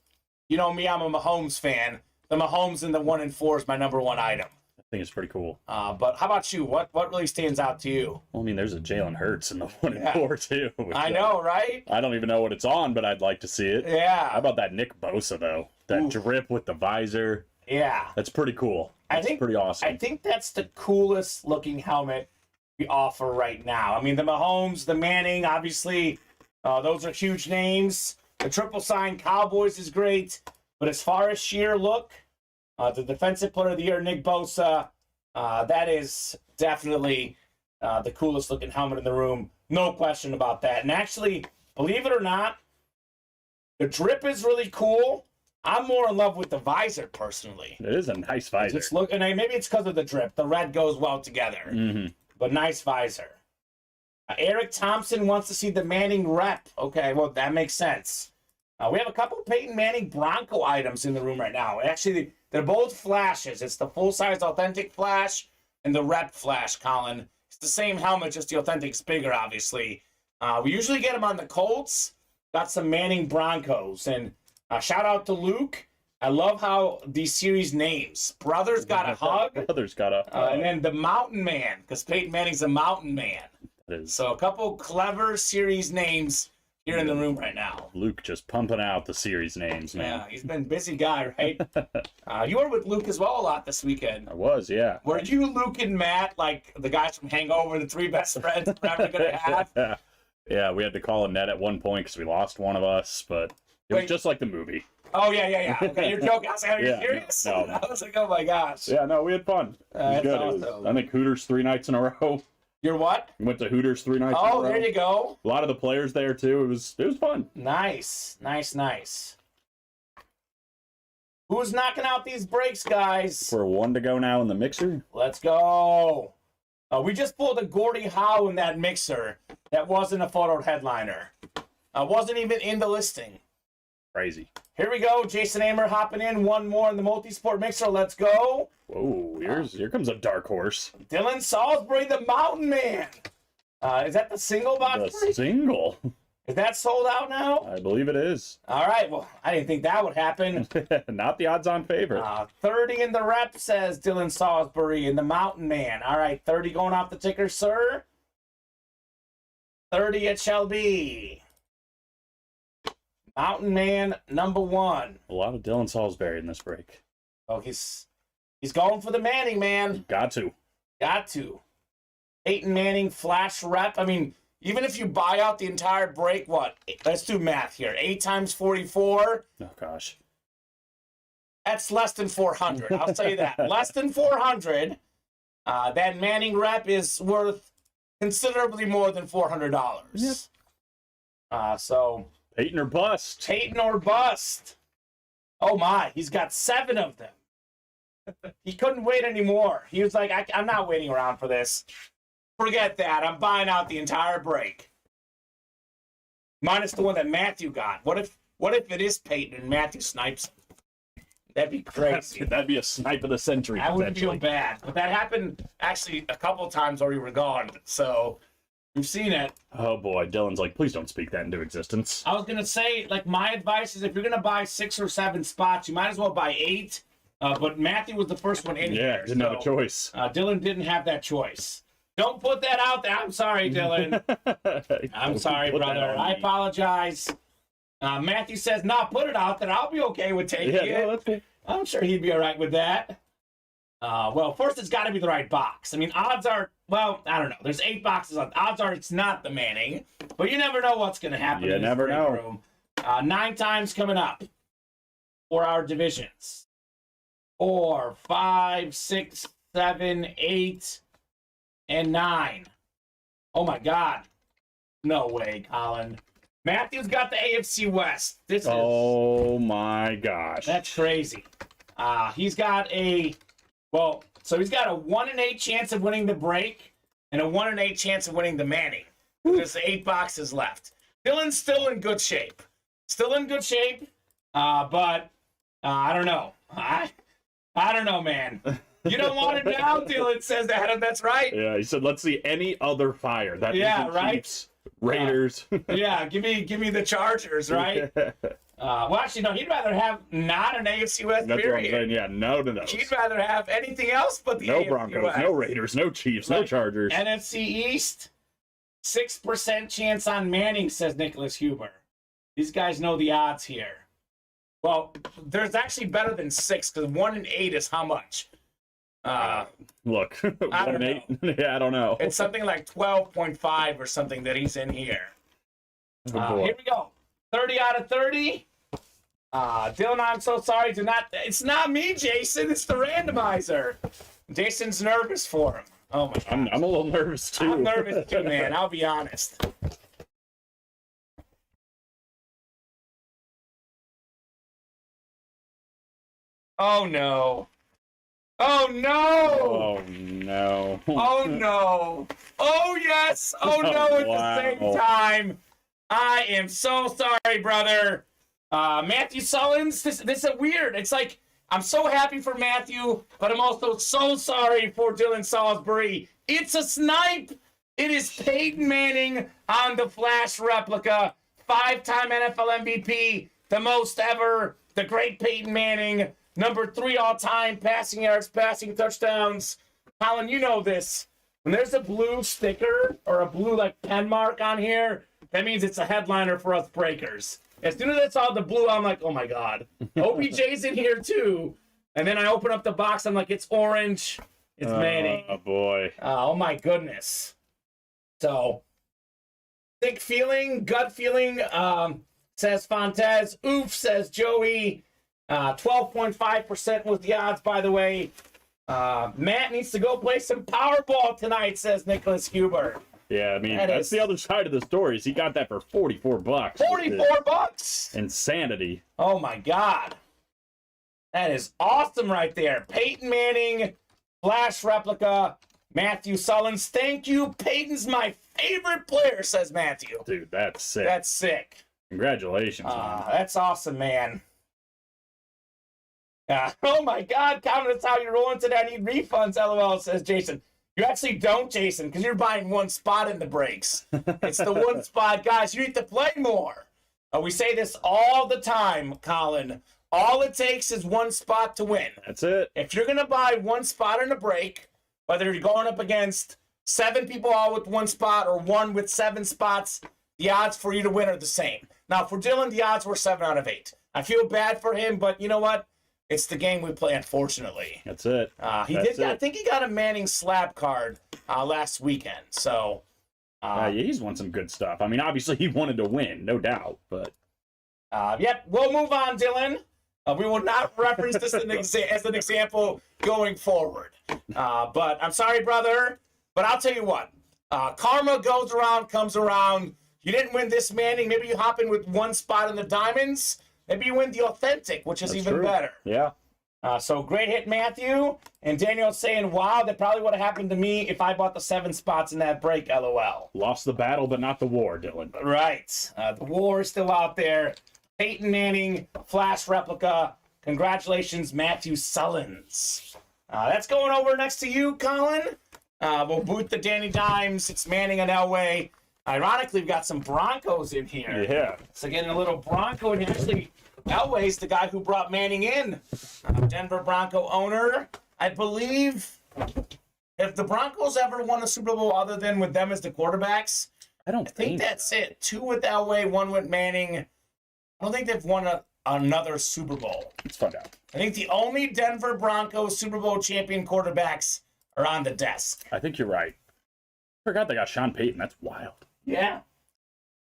you know me, I'm a Mahomes fan. The Mahomes and the 1 and 4 is my number 1 item. I think it's pretty cool. But how about you? What really stands out to you? Well, I mean, there's a Jalen Hurts in the 1 and 4 too. I know, right? I don't even know what it's on, but I'd like to see it. Yeah. How about that Nick Bosa though? That drip with the visor. Yeah. That's pretty cool. That's pretty awesome. I think that's the coolest looking helmet we offer right now. I mean, the Mahomes, the Manning, obviously, those are huge names. The triple sign Cowboys is great. But as far as sheer look, the defensive player of the year, Nick Bosa, that is definitely the coolest looking helmet in the room. No question about that. And actually, believe it or not, the drip is really cool. I'm more in love with the visor, personally. It is a nice visor. Just look, and maybe it's because of the drip. The red goes well together. Mm-hmm. But nice visor. Eric Thompson wants to see the Manning rep. Okay, well, that makes sense. We have a couple Peyton Manning Bronco items in the room right now. Actually, they're both flashes. It's the full-size authentic flash and the rep flash, Colin. It's the same helmet, just the authentic's bigger, obviously. We usually get them on the Colts. Got some Manning Broncos. And shout out to Luke. I love how these series names. Brothers got a hug. Brothers got a hug. And then the Mountain Man, because Peyton Manning's a mountain man. That is. So a couple clever series names here in the room right now. Luke just pumping out the series names, man. Yeah, he's been a busy guy, right? You were with Luke as well a lot this weekend. I was, yeah. Were you, Luke, and Matt, like the guys from Hangover, the 3 best friends we're ever going to have? Yeah, we had to call a net at one point because we lost one of us, but it was just like the movie. Oh, yeah. Okay, you're joking. I was like, are you serious? No. I was like, oh my gosh. Yeah, no, we had fun. It was good. Awesome. It was, I think Hooters 3 nights in a row. You're what? We went to Hooters 3 nights in a row. Oh, there you go. A lot of the players there, too. It was fun. Nice. Who's knocking out these breaks, guys? For 1 to go now in the mixer. Let's go. We just pulled a Gordie Howe in that mixer. That wasn't a photo headliner. Wasn't even in the listing. Crazy. Here we go. Jason Amer hopping in. 1 more in the multi-sport mixer. Let's go. Whoa, here comes a dark horse. Dylan Salisbury, the Mountain Man. Is that the single box? The single. Is that sold out now? I believe it is. All right. Well, I didn't think that would happen. Not the odds-on favorite. 30 in the rep, says Dylan Salisbury in the Mountain Man. All right, 30 going off the ticker, sir. 30 it shall be. Mountain Man number 1. A lot of Dylan Salisbury in this break. Oh, he's going for the Manning, man. Got to. Peyton Manning flash rep. I mean, even if you buy out the entire break, what? Let's do math here. 8 times 44. Oh, gosh. That's less than 400. I'll tell you that. Less than 400. That Manning rep is worth considerably more than $400. Yep. So... Peyton or bust. Peyton or bust. Oh, my. He's got 7 of them. He couldn't wait anymore. He was like, I'm not waiting around for this. Forget that. I'm buying out the entire break. Minus the one that Matthew got. What if it is Peyton and Matthew snipes him? That'd be crazy. That'd be a snipe of the century. I would feel bad. But that happened actually a couple times while we were gone. So we've seen it. Oh boy, Dylan's like, please don't speak that into existence. I was gonna say, like, my advice is if you're gonna buy 6 or 7 spots, you might as well buy 8. But Matthew was the first one in here. Yeah, didn't have a choice. Dylan didn't have that choice. Don't put that out there. I'm sorry, Dylan. I'm sorry, brother. I apologize. Matthew says, "No, put it out there. I'll be okay with taking it." No, that's cool. I'm sure he'd be all right with that. Well, first it's got to be the right box. I mean, odds are, well, I don't know. There's 8 boxes. Odds are it's not the Manning, but you never know what's going to happen. You in this never break know. room. 9 times coming up for our divisions. 4, 5, 6, 7, 8, and 9. Oh my God. No way, Colin. Matthew's got the AFC West. Oh my gosh. That's crazy. He's got a 1 in 8 chance of winning the break and a 1 in 8 chance of winning the Manning. There's 8 boxes left. Dylan's still in good shape. But I don't know. I don't know, man. You don't want it now, Dylan says Adam. That's right. Yeah, he said, let's see any other fire. That isn't right. Chiefs, Raiders. Yeah, give me the Chargers, right? Well, actually, no. He'd rather have not an AFC West. That's period. what I'm saying. Yeah, no to those. He'd rather have anything else but the no AFC Broncos, West. no Raiders, no Chiefs, no Chargers. NFC East, 6% chance on Manning, says Nicholas Huber. These guys know the odds here. Well, there's actually better than 6 because 1 in 8 is how much? Look, 1 in 8. Yeah, I don't know. It's something like 12.5 or something that he's in here. Here we go. 30 out of 30. Dylan, I'm so sorry. It's not me, Jason. It's the randomizer. Jason's nervous for him. Oh my God. I'm a little nervous too. I'm nervous too, man. I'll be honest. Oh no. Oh no! Oh no! Oh no! Oh yes! Oh no! At the same time, I am so sorry, brother. Matthew Sullins. This is weird. It's like I'm so happy for Matthew, but I'm also so sorry for Dylan Salisbury. It's a snipe. It is Peyton Manning on the Flash replica, 5-time NFL MVP, the most ever. The great Peyton Manning. Number 3 all-time, passing yards, passing touchdowns. Colin, you know this. When there's a blue sticker or a blue pen mark on here, that means it's a headliner for us breakers. As soon as I saw the blue, I'm like, oh my God. OBJ's in here too. And then I open up the box, I'm like, it's orange. It's Manning. Oh boy. Oh my goodness. So, thick feeling, gut feeling, says Fontez. Oof, says Joey. 12.5% was the odds, by the way. Matt needs to go play some Powerball tonight, says Nicholas Huber. Yeah, I mean, that's the other side of the story. Is he got that for $44. $44? Insanity. Oh, my God. That is awesome right there. Peyton Manning, Flash replica, Matthew Sullins. Thank you. Peyton's my favorite player, says Matthew. Dude, that's sick. That's sick. Congratulations, man. That's awesome, man. Oh my God, Calvin, that's how you're rolling today. I need refunds, LOL, says Jason. You actually don't, Jason, because you're buying one spot in the breaks. It's the one spot. Guys, you need to play more. We say this all the time, Colin. All it takes is one spot to win. That's it. If you're going to buy one spot in a break, whether you're going up against 7 people all with one spot or 1 with 7 spots, the odds for you to win are the same. Now, for Dylan, the odds were 7 out of 8. I feel bad for him, but you know what? It's the game we play, unfortunately. That's it. I think he got a Manning slab card last weekend. So, yeah, he's won some good stuff. I mean, obviously he wanted to win, no doubt. But yep, we'll move on, Dylan. We will not reference this as an example going forward. But I'm sorry, brother. But I'll tell you what. Karma goes around, comes around. You didn't win this Manning. Maybe you hop in with one spot in the Diamonds. Maybe you win the Authentic, which is even better. Yeah. So great hit, Matthew. And Daniel's saying, wow, that probably would have happened to me if I bought the 7 spots in that break, LOL. Lost the battle, but not the war, Dylan. Right. The war is still out there. Peyton Manning, Flash replica. Congratulations, Matthew Sullins. That's going over next to you, Colin. We'll boot the Danny Dimes. It's Manning and Elway. Ironically, we've got some Broncos in here. Yeah. So getting a little Bronco, and actually, Elway's the guy who brought Manning in. Denver Bronco owner. I believe, if the Broncos ever won a Super Bowl other than with them as the quarterbacks, I think that's it. 2 with Elway, 1 with Manning. I don't think they've won another Super Bowl. Let's find out. I think the only Denver Broncos Super Bowl champion quarterbacks are on the desk. I think you're right. I forgot they got Sean Payton. That's wild. Yeah.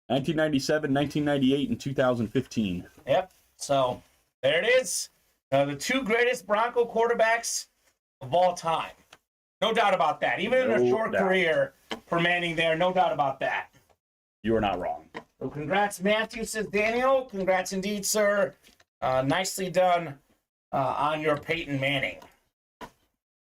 1997, 1998, and 2015. Yep. So there it is. The 2 greatest Bronco quarterbacks of all time. No doubt about that. Even in a short career for Manning there, no doubt about that. You are not wrong. So congrats, Matthew, says Daniel. Congrats indeed, sir. Nicely done on your Peyton Manning.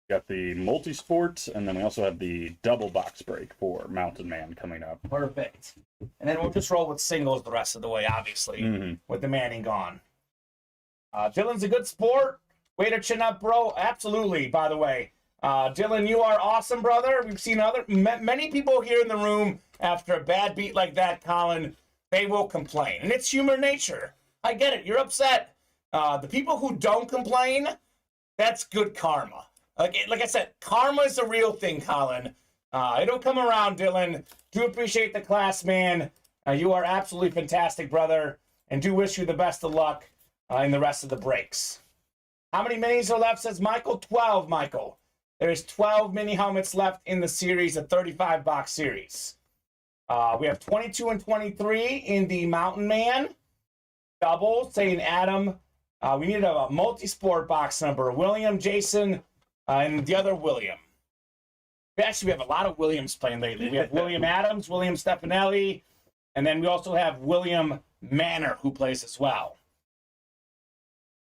Got the multi-sport, and then we also have the double box break for Mountain Man coming up. Perfect. And then we'll just roll with singles the rest of the way, obviously, with the Manning gone. Dylan's a good sport. Way to chin up, bro. Absolutely, by the way. Dylan, you are awesome, brother. We've seen many people here in the room after a bad beat like that, Colin, they will complain. And it's human nature. I get it. You're upset. The people who don't complain, that's good karma. Like I said, karma is a real thing, Colin. It'll come around, Dylan. Do appreciate the class, man. You are absolutely fantastic, brother. And do wish you the best of luck in the rest of the breaks. How many minis are left, says Michael? 12, Michael. There's 12 mini helmets left in the series, a 35-box series. We have 22 and 23 in the Mountain Man. Double, saying Adam. We need a multi-sport box number. William, Jason, and the other William. Actually, we have a lot of Williams playing lately. We have William Adams, William Stefanelli, and then we also have William Manor, who plays as well.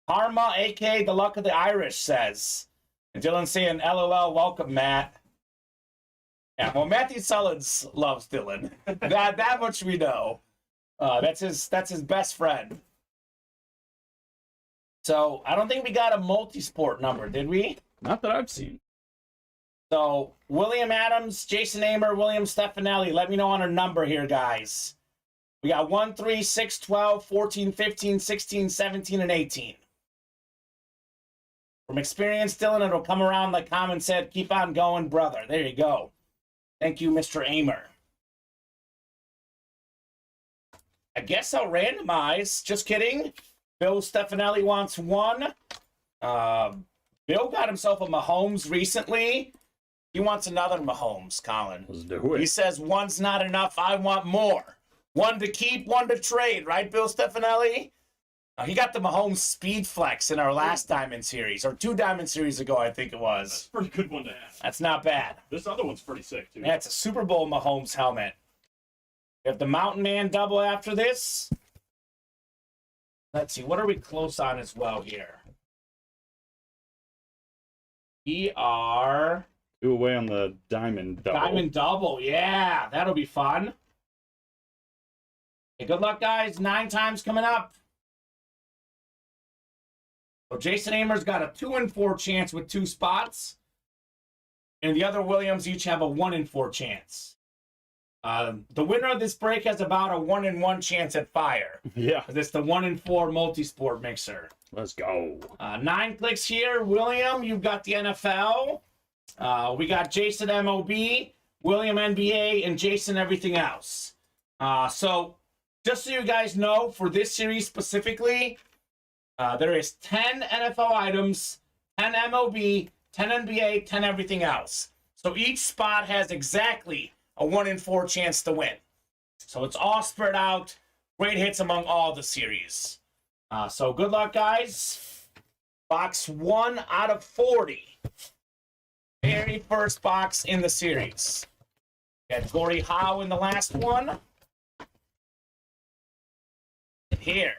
Karma, a.k.a. the Luck of the Irish, says. And Dylan saying, LOL, welcome, Matt. Yeah, well, Matthew Sullins loves Dylan. that much we know. That's his best friend. So, I don't think we got a multi-sport number, did we? Not that I've seen. So, William Adams, Jason Amer, William Stefanelli. Let me know on our number here, guys. We got 1, 3, 6, 12, 14, 15, 16, 17, and 18. From experience, Dylan, it'll come around like Kamen said. Keep on going, brother. There you go. Thank you, Mr. Amer. I guess I'll randomize. Just kidding. Bill Stefanelli wants one. Bill got himself a Mahomes recently. He wants another Mahomes, Colin. Let's do it. He says one's not enough. I want more. One to keep, one to trade. Right, Bill Stefanelli? He got the Mahomes Speed Flex in our last Diamond Series, or 2 Diamond Series ago, I think it was. That's a pretty good one to have. That's not bad. This other one's pretty sick, too. Yeah, it's a Super Bowl Mahomes helmet. We have the Mountain Man double after this. Let's see, what are we close on as well here? We are... 2 away on the Diamond double. Diamond double, yeah. That'll be fun. Hey, good luck, guys. 9 times coming up. So Jason Amer's got a 2 in 4 chance with 2 spots. And the other Williams each have a 1 in 4 chance. The winner of this break has about a 1 in 1 chance at fire. Yeah. It's the 1 in 4 multi-sport mixer. Let's go. 9 clicks here. William, you've got the NFL. We got Jason MOB, William NBA, and Jason everything else. So just so you guys know, for this series specifically, there is 10 NFL items, 10 MOB, 10 NBA, 10 everything else. So each spot has exactly a 1 in 4 chance to win. So it's all spread out. Great hits among all the series. So good luck, guys. Box 1 out of 40. Very first box in the series. We had Gordie Howe in the last one. And here.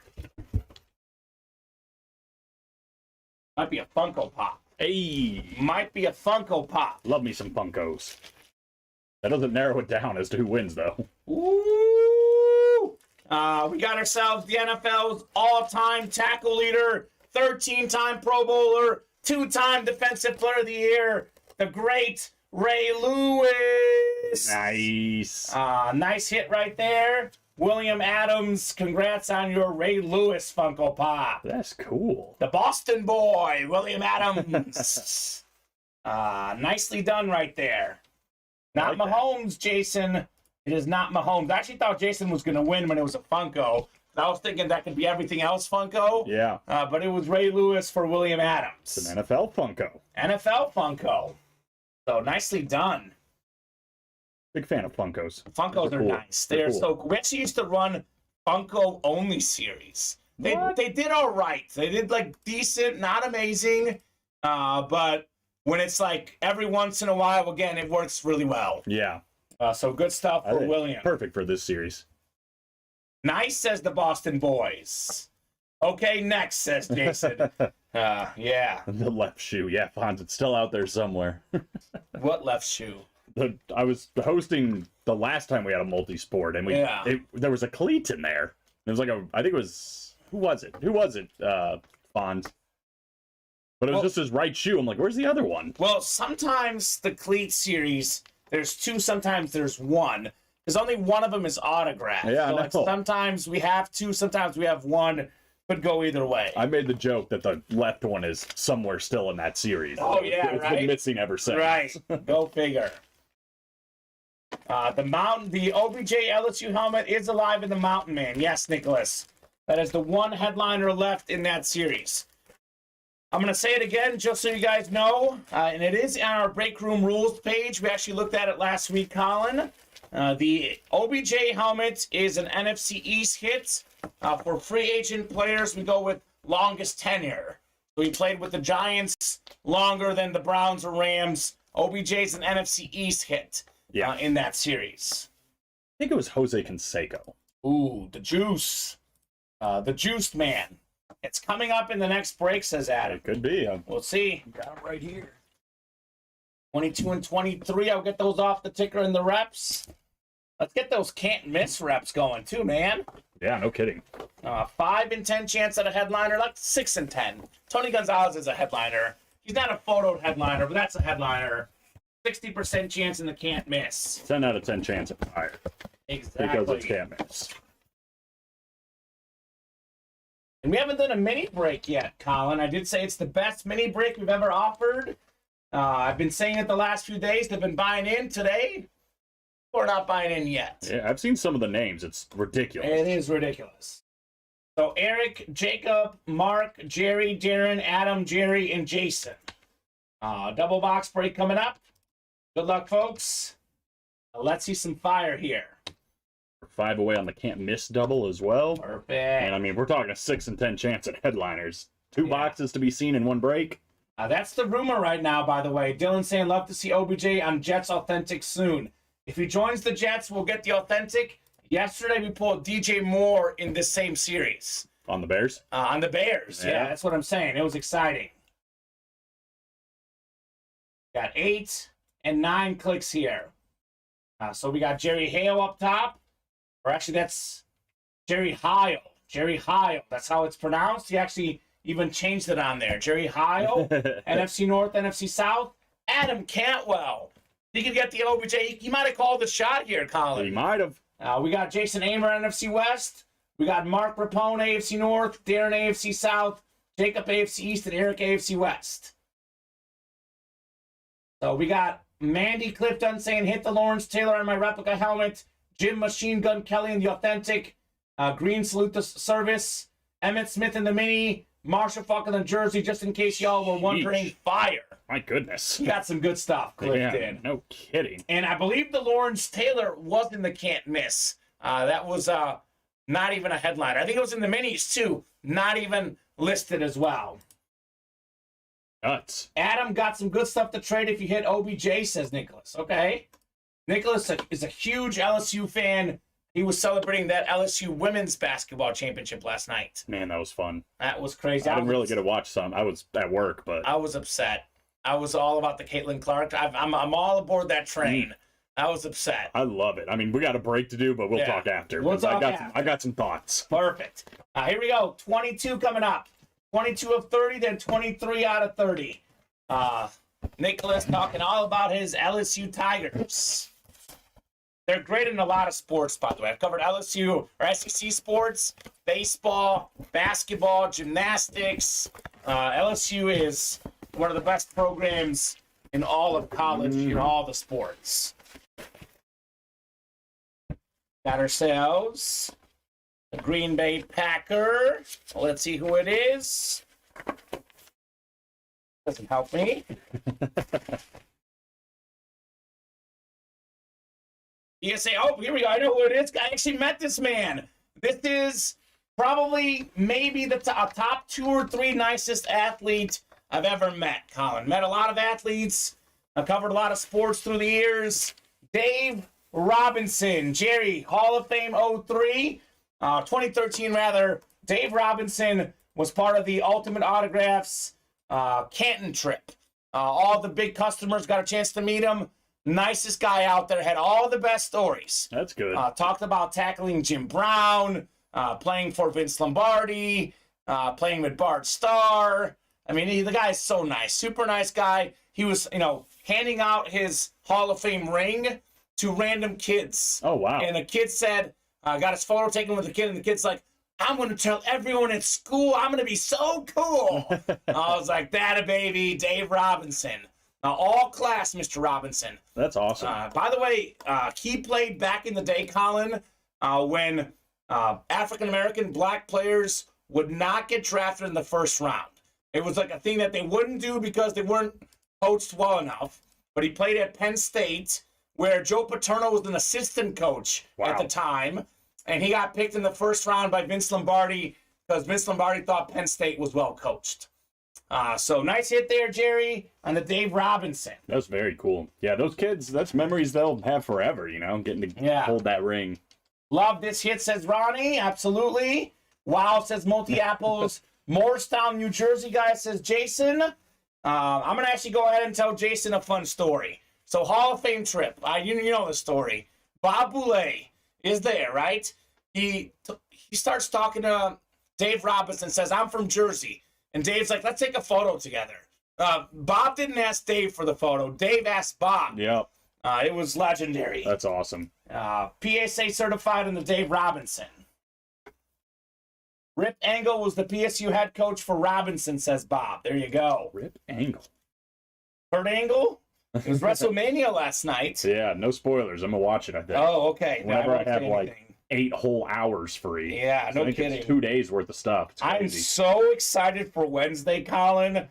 Might be a Funko Pop. Hey. Might be a Funko Pop. Love me some Funkos. That doesn't narrow it down as to who wins, though. Ooh! We got ourselves the NFL's all-time tackle leader, 13-time Pro Bowler, 2-time Defensive Player of the Year, the great Ray Lewis. Nice. Nice hit right there. William Adams, congrats on your Ray Lewis Funko Pop. That's cool. The Boston boy, William Adams. Nicely done right there. Not like Mahomes, Jason. It is not Mahomes. I actually thought Jason was going to win when it was a Funko. I was thinking that could be everything else Funko. Yeah. But it was Ray Lewis for William Adams. It's an NFL Funko. NFL Funko. So nicely done. Big fan of Funkos. Funkos are cool. nice. They're so cool. We actually used to run Funko only series. They did all right. They did like decent, not amazing. But when it's like every once in a while, again, it works really well. Yeah. So good stuff for William. Perfect for this series. Nice, says the Boston boys. Okay, next, says Jason. Yeah. The left shoe. Yeah, Fonz, it's still out there somewhere. What left shoe? I was hosting the last time we had a multi-sport, and there was a cleat in there. It was like I think it was, who was it? Fonz. But it was just his right shoe. I'm like, where's the other one? Well, sometimes the cleat series, there's two, sometimes there's one. Because only one of them is autographed. Yeah, so I know. Sometimes we have two, sometimes we have one. Could go either way. I made the joke that the left one is somewhere still in that series. Oh, yeah, It's right? been missing ever since. Right. Go figure. The OBJ LSU helmet is alive in the Mountain Man. Yes, Nicholas. That is the one headliner left in that series. I'm going to say it again just so you guys know, and it is on our Break Room Rules page. We actually looked at it last week, Colin. The OBJ helmet is an NFC East hit. For free agent players, we go with longest tenure. So he played with the Giants longer than the Browns or Rams. OBJ's an NFC East hit in that series. I think it was Jose Canseco. Ooh, the juice. The juiced man. It's coming up in the next break, says Adam. It could be. We'll see. Got him right here. 22 and 23. I'll get those off the ticker and the reps. Let's get those can't miss reps going too, man. Yeah, no kidding. 5 in 10 chance at a headliner, like 6 in 10. Tony Gonzalez is a headliner. He's not a photo headliner, but that's a headliner. 60% chance in the can't miss. 10 out of 10 chance of fire. Exactly. Because it's can't miss. And we haven't done a mini break yet, Colin. I did say it's the best mini break we've ever offered. I've been saying it the last few days. They've been buying in today. We're not buying in yet. Yeah, I've seen some of the names. It's ridiculous. It is ridiculous. So Eric, Jacob, Mark, Jerry, Darren, Adam, Jerry, and Jason. Double box break coming up. Good luck, folks. Let's see some fire here. 5 away on the can't miss double as well. Perfect. And I mean, we're talking a 6 in 10 chance at headliners. 2 boxes to be seen in one break. That's the rumor right now, by the way. Dylan saying love to see OBJ on Jets Authentic soon. If he joins the Jets, we'll get the Authentic. Yesterday, we pulled DJ Moore in this same series. On the Bears? On the Bears. Yeah, that's what I'm saying. It was exciting. Got 8 and 9 clicks here. So we got Jerry Hale up top. Or actually, that's Jerry Heil. Jerry Heil. That's how it's pronounced. He actually even changed it on there. Jerry Heil, NFC North, NFC South. Adam Cantwell. He could get the OBJ. He might have called the shot here, Colin. He might have. We got Jason Amer, NFC West. We got Mark Rapone, AFC North. Darren, AFC South. Jacob, AFC East. And Eric, AFC West. So we got Mandy Clifton saying, hit the Lawrence Taylor on my replica helmet. Jim Machine Gun Kelly in the Authentic. Green Salute the Service. Emmett Smith in the Mini. Marshall Falk in the Jersey, just in case y'all were wondering. Fire. My goodness. He got some good stuff, Cliff did. No kidding. And I believe the Lawrence Taylor was in the can't miss. That was not even a headliner. I think it was in the minis, too. Not even listed as well. Nuts. Adam got some good stuff to trade if you hit OBJ, says Nicholas. Okay. Nicholas is a huge LSU fan. He was celebrating that LSU women's basketball championship last night. Man, that was fun. That was crazy. I didn't really get to watch some. I was at work, but I was upset. I was all about the Caitlin Clark. I'm all aboard that train. I was upset. I love it. I mean, we got a break to do, but we'll talk after. We'll talk after. I got some thoughts. Perfect. Here we go. 22 coming up. 22 of 30, then 23 out of 30. Nicholas talking all about his LSU Tigers. They're great in a lot of sports, by the way. I've covered LSU or SEC sports, baseball, basketball, gymnastics. LSU is one of the best programs in all of college, in all the sports. Got ourselves a Green Bay Packer. Let's see who it is. Doesn't help me. ESA, oh, here we go. I know who it is. I actually met this man. This is probably maybe the top 2 or 3 nicest athlete I've ever met, Colin. Met a lot of athletes. I've covered a lot of sports through the years. Dave Robinson, Jerry, Hall of Fame 03. 2013 rather, Dave Robinson was part of the Ultimate Autographs Canton trip. All the big customers got a chance to meet him. Nicest guy out there, had all the best stories. That's good. Talked about tackling Jim Brown, playing for Vince Lombardi, playing with Bart Starr. I mean, the guy's so nice, super nice guy. He was, handing out his Hall of Fame ring to random kids. Oh, wow. And the kid said, got his photo taken with the kid, and the kid's like, I'm going to tell everyone at school I'm going to be so cool. I was like, that a baby, Dave Robinson. All class, Mr. Robinson. That's awesome. By the way, he played back in the day, Colin, when African-American black players would not get drafted in the first round. It was like a thing that they wouldn't do because they weren't coached well enough. But he played at Penn State, where Joe Paterno was an assistant coach at the time. And he got picked in the first round by Vince Lombardi because Vince Lombardi thought Penn State was well coached. So nice hit there, Jerry, on the Dave Robinson. That's very cool. Yeah, those kids, that's memories they'll have forever, getting to hold that ring. Love this hit, says Ronnie. Absolutely. Wow, says Multi-Apples. Morristown, New Jersey guy, says Jason. I'm going to actually go ahead and tell Jason a fun story. So Hall of Fame trip. You know the story. Bob Boulay is there, right? He starts talking to Dave Robinson, says, I'm from Jersey. And Dave's like, let's take a photo together. Bob didn't ask Dave for the photo. Dave asked Bob. Yep. It was legendary. That's awesome. PSA certified in the Dave Robinson. Rip Engel was the PSU head coach for Robinson, says Bob. There you go. Rip Engel. Kurt Angle? It was WrestleMania last night. Yeah, no spoilers. I'm going to watch it, I think. Oh, okay. Whenever I have like 8 whole hours free. Yeah, no kidding. It's 2 days worth of stuff. It's crazy. I'm so excited for Wednesday, Colin.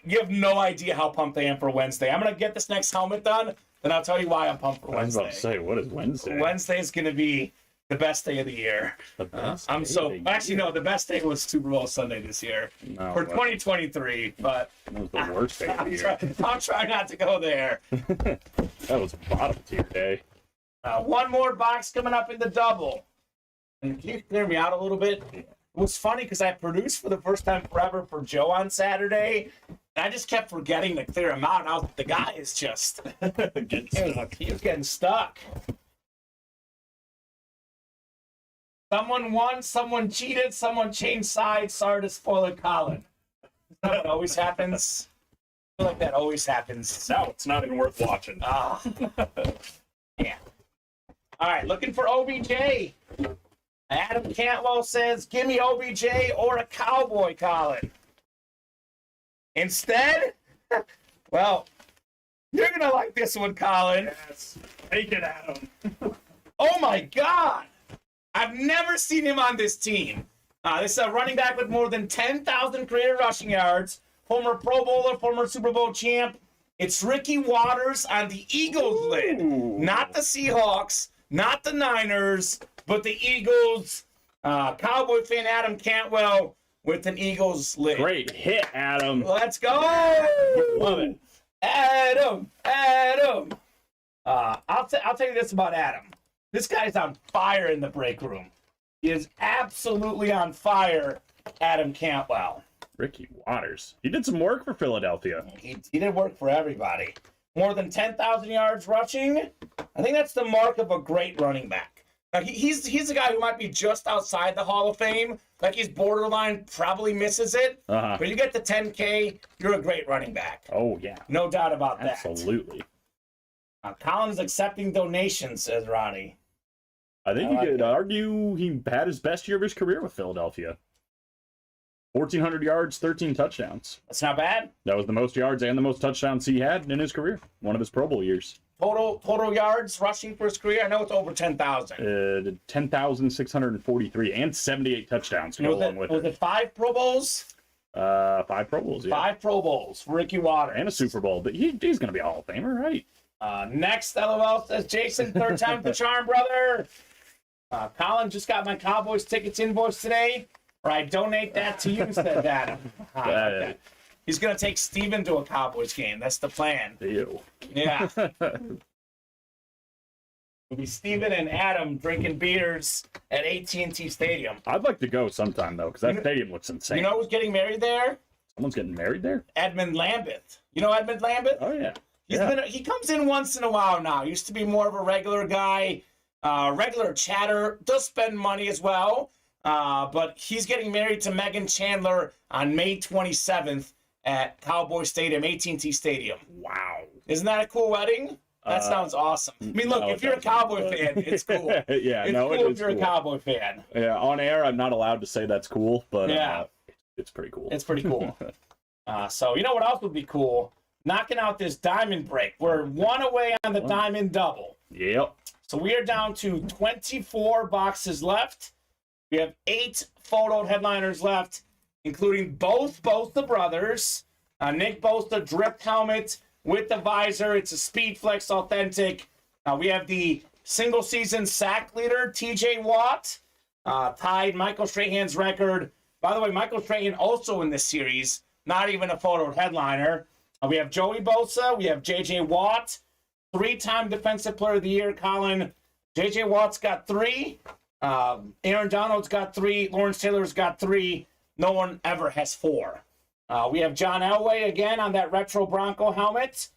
You have no idea how pumped I am for Wednesday. I'm going to get this next helmet done, then I'll tell you why I'm pumped for Wednesday. I was about to say, what is Wednesday? Wednesday is going to be the best day of the year. The best no, the best day was Super Bowl Sunday this year for 2023, but that was the worst day of the year. I'll try not to go there. That was bottom tier day. One more box coming up in the double. And can you clear me out a little bit? It was funny because I produced for the first time forever for Joe on Saturday, and I just kept forgetting to clear him out. And the guy is just he was getting stuck. Someone won, someone cheated, someone changed sides. Sorry to spoil it, Colin. Is that what always happens? I feel like that always happens. No, it's not even worth watching. Yeah. All right, looking for OBJ. Adam Cantwell says, give me OBJ or a Cowboy, Colin. Instead, well, you're going to like this one, Colin. Yes. Take it, Adam. Oh, my God. I've never seen him on this team. This is a running back with more than 10,000 career rushing yards, former Pro Bowler, former Super Bowl champ. It's Ricky Waters on the Eagles lid. Not the Seahawks, not the Niners, but the Eagles. Cowboy fan Adam Cantwell with an Eagles lid. Great hit, Adam. Let's go. Love it. Adam. I'll tell you this about Adam. This guy's on fire in the break room. He is absolutely on fire, Adam Cantwell. Ricky Waters. He did some work for Philadelphia. He did work for everybody. More than 10,000 yards rushing. I think that's the mark of a great running back. Now, he's a guy who might be just outside the Hall of Fame. Like, he's borderline, probably misses it. But you get the 10K, you're a great running back. Oh, yeah. No doubt about that. Absolutely. Colin's accepting donations, says Ronnie. I think you could argue he had his best year of his career with Philadelphia. 1,400 yards, 13 touchdowns. That's not bad. That was the most yards and the most touchdowns he had in his career. One of his Pro Bowl years. Total yards rushing for his career? I know it's over 10,000. 10,643 and 78 touchdowns to go along with it. Was it 5 Pro Bowls? 5 Pro Bowls, yeah. 5 Pro Bowls for Ricky Waters. And a Super Bowl. But he's going to be a Hall of Famer, right? Next, LOL says Jason, third time the charm, brother. Colin just got my Cowboys tickets invoice today, or I donate that to you, said Adam. Okay. He's going to take Steven to a Cowboys game. That's the plan. Ew. Yeah. It'll be Steven and Adam drinking beers at AT&T Stadium. I'd like to go sometime, though, because that stadium looks insane. You know who's getting married there? Someone's getting married there? Edmund Lambeth. You know Edmund Lambeth? Oh, yeah. He comes in once in a while now. Used to be more of a regular guy, regular chatter, does spend money as well. But he's getting married to Megan Chandler on May 27th at Cowboy Stadium, AT&T Stadium. Wow. Isn't that a cool wedding? That sounds awesome. I mean, look, if you're a Cowboy fan, it's cool. Yeah, it's no, cool it is if you're a Cowboy fan. Yeah, on air, I'm not allowed to say that's cool, but Yeah. It's pretty cool. It's pretty cool. So, you know what else would be cool? Knocking out this diamond break. We're one away on the diamond double. Yep. So we are down to 24 boxes left. We have 8 photoed headliners left, including both the brothers. Nick Bosa drip helmet with the visor. It's a Speedflex Authentic. We have the single season sack leader, TJ Watt, tied Michael Strahan's record. By the way, Michael Strahan also in this series, not even a photoed headliner. We have Joey Bosa. We have JJ Watt, 3-time Defensive Player of the Year, Colin. JJ Watt's got 3. Aaron Donald's got 3. Lawrence Taylor's got 3. No one ever has 4. We have John Elway again on that retro Bronco helmet.